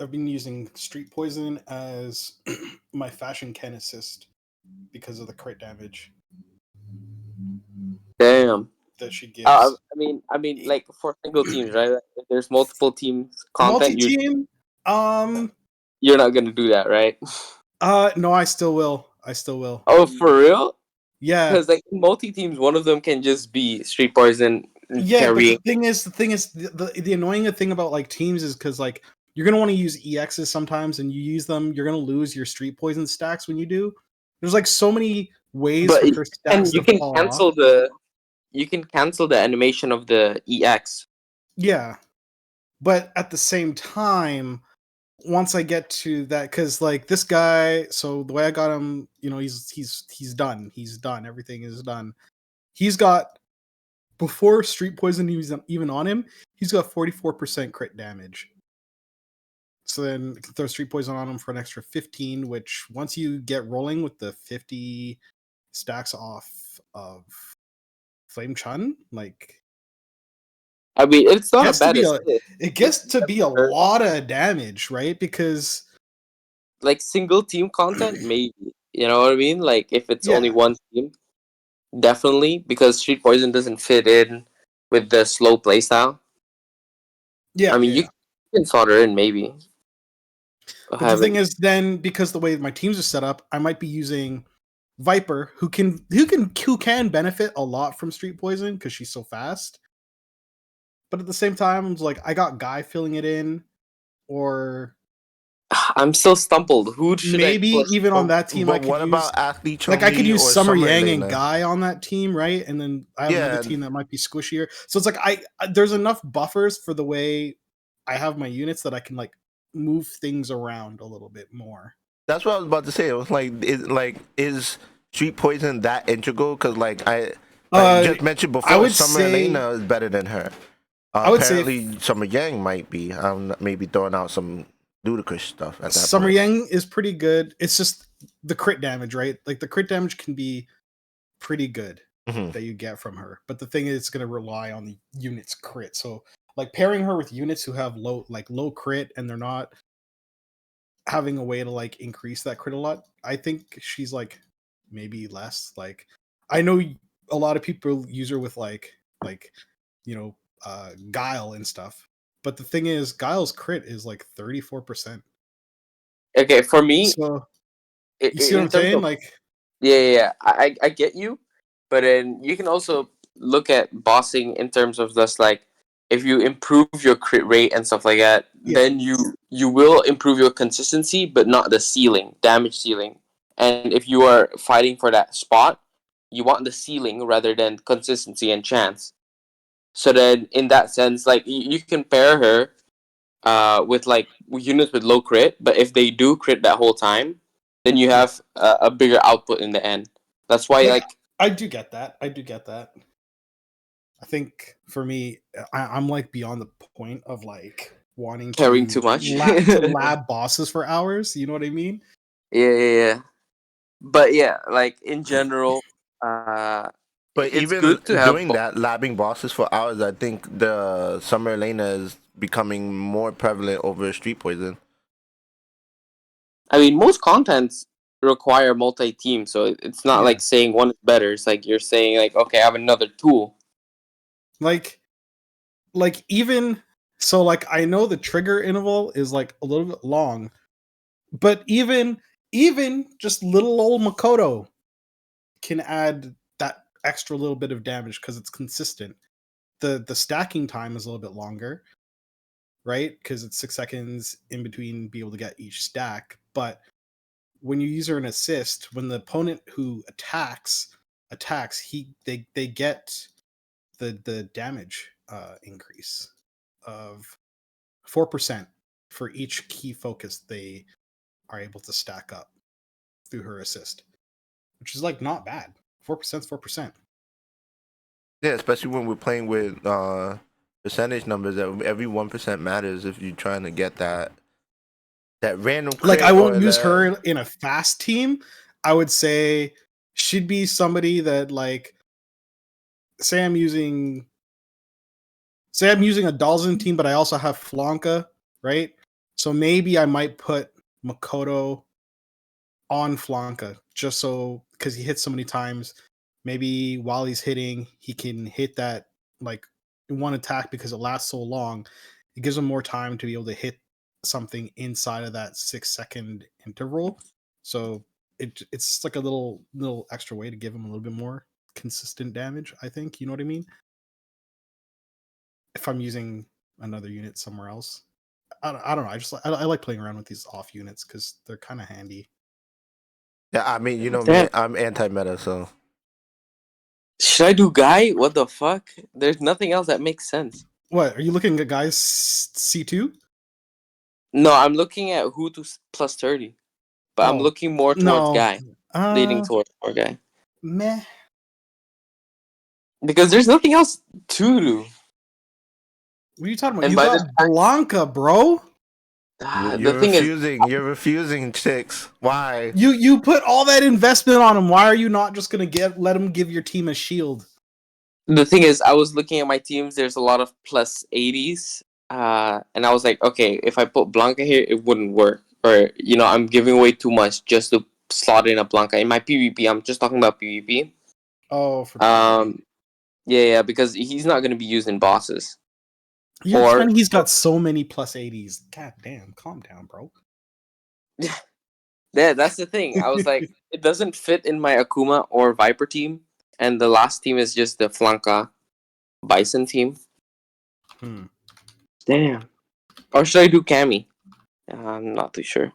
I've been using Street Poison as my fashion can assist because of the crit damage Damn. that she gives. Like for single teams, right? If there's multiple teams content, Multi-team? Um you're not gonna do that, right? no, I still will. I still will. Oh, for real? Yeah. Because like multi teams, one of them can just be Street Poison Yeah, but carrying. the annoying thing about like teams is because like you're gonna want to use EXs sometimes, and you use them, you're gonna lose your Street Poison stacks when you do. There's like so many ways But for her stats you to can fall cancel off. the animation of the EX. Yeah, but at the same time, once I get to that, because like this guy, so the way I got him, he's done. He's done. Everything is done. He's got before Street Poison even on him. He's got 44% crit damage. So then throw Street Poison on him for an extra 15, which once you get rolling with the 50 stacks off of Flame Chun, like I mean, it's not a gets to bad be assist. it gets to be a lot of damage, right? Because Like single team content, maybe. You know what I mean? Like if it's only yeah, one team, definitely, because Street Poison doesn't fit in with the slow playstyle. yeah, I mean, you yeah. can solder in maybe. But the thing is, then because the way my teams are set up, I might be using Viper, who can benefit a lot from Street Poison because she's so fast. But at the same time, it's like I got Guy filling it in, or I'm still stumbled. Who should I maybe play? even on that team I But could what use, about Athlete like I could Chun-Li use or Summer Summer Yang and Elena? Guy on that team, right? And then I have another Yeah, team that might be squishier. So it's like there's enough buffers for the way I have my units that I can like move things around a little bit more. that's what I was about to say. It was is Street Poison that integral? Because like Uh, just mentioned I before, would Summer say Elena is better than her. I would say Apparently, Summer Yang might be. I'm maybe throwing out some ludicrous stuff at that Summer point. Yang is pretty good. It's just the crit damage, right? Like the crit damage can be pretty good Hmm. that you get from her. But the thing is, it's going to rely on the unit's crit. So, like pairing her with units who have low crit and they're not having a way to like increase that crit a lot, I think she's like maybe less. Like I know a lot of people use her with like you know Guile and stuff. But the thing is, Guile's crit is like 34%. Okay, for me, So you see what in I'm terms saying? of Like, yeah. I get you, but then you can also look at bossing in terms of just like if you improve your crit rate and stuff like that, yeah, then you will improve your consistency, but not the ceiling, damage ceiling. And if you are fighting for that spot, you want the ceiling rather than consistency and chance. So then, in that sense, like you can pair her with like units with low crit, but if they do crit that whole time, then you yeah. have a bigger output in the end. That's why, Like like, I do get that. I do get that. I think for me, I'm like beyond the point of like wanting caring too much. to Yeah, lab bosses for hours. You know what I mean? yeah. But yeah, like in general, But it's even good to have doing both. that, labbing bosses for hours, I think the Summer Elena is becoming more prevalent over Street Poison. I mean, most contents require multi-team, so it's not Yeah. like saying one is better. It's like you're saying like, okay, I have another tool. Like even so, like I know the trigger interval is like a little bit long, but even just little old Makoto can add that extra little bit of damage because it's consistent. The stacking time is a little bit longer, right? Because it's 6 seconds in between be able to get each stack. But when you use her an assist, when the opponent who attacks, they get the damage increase of 4% for each key focus they are able to stack up through her assist, which is like not bad. 4% is 4%. Yeah, especially when we're playing with percentage numbers. Every 1% matters if you're trying to get that random Like I crit won't or use the. her in a fast team. I would say she'd be somebody that like say I'm using a Dalzin team, but I also have Flanka, right? So maybe I might put Makoto on Flanka just so because he hits so many times. Maybe while he's hitting, he can hit that like in one attack because it lasts so long. It gives him more time to be able to hit something inside of that 6 second interval. So it's like a little extra way to give him a little bit more consistent damage. I think you know what I mean. If I'm using another unit somewhere else, I don't know. I like playing around with these off units because they're kind of handy. Yeah, I mean, you know me, Damn. I'm anti-meta, so Should I do Guy? What the fuck? There's nothing else that makes sense. What are you looking at, guys? C2? No, I'm looking at who to plus 30, but I'm Oh looking more towards no. Guy, leading towards more Guy, Meh. because there's nothing else to do. What are you talking about? And You by this got Blanca, bro. the you're thing is, refusing. You're refusing, chicks. Why? You put all that investment on him. Why are you not just gonna let him give your team a shield? I was looking at my teams. There's a lot of plus 80s, and I was like, okay, if I put Blanca here, it wouldn't work, or I'm giving away too much just to slot in a Blanca in my PvP. I'm just talking about PvP. Oh, for Yeah, because he's not going to be used in bosses. you're telling he's got so many plus 80s. God damn, calm down, bro. Yeah, that's the thing. I was like, it doesn't fit in my Akuma or Viper team, and the last team is just the Flanka Bison team. Damn. Or should I do Cammy? I'm not too sure.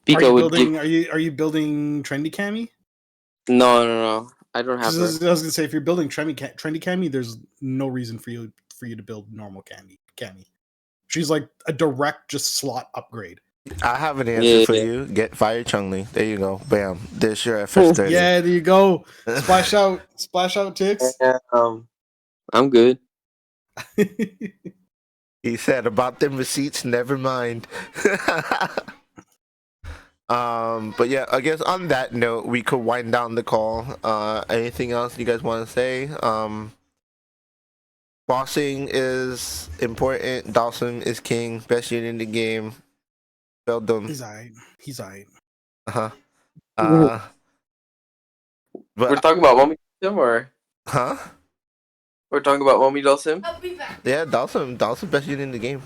Pika would give... Are you building trendy Cammy? No. I don't have her. I was gonna say, if you're building trendy Cammy, there's no reason for you to build normal Cammy. She's like a direct just slot upgrade. I have an answer for you. Get Fire Chun-Li. There you go. Bam. There's your FS30. Yeah, there you go. Splash out, Tix. I'm good. He said about them receipts, never mind. But yeah, I guess on that note, we could wind down the call. Anything else you guys want to say? Bossing is important. Dawson is king. Best unit in the game. Well done. He's alright. Uh-huh. We're But talking about Mommy Dulcim, or huh? we're talking about Mommy Dulcim? Yeah, Dawson best unit in the game.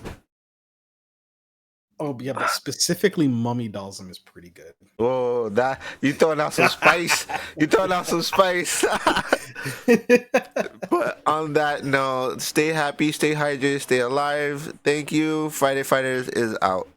Oh yeah, but specifically Mummy Dawson is pretty good. Whoa, that you throwing out some spice. But on that note, stay happy, stay hydrated, stay alive. Thank you. Friday Fighters is out.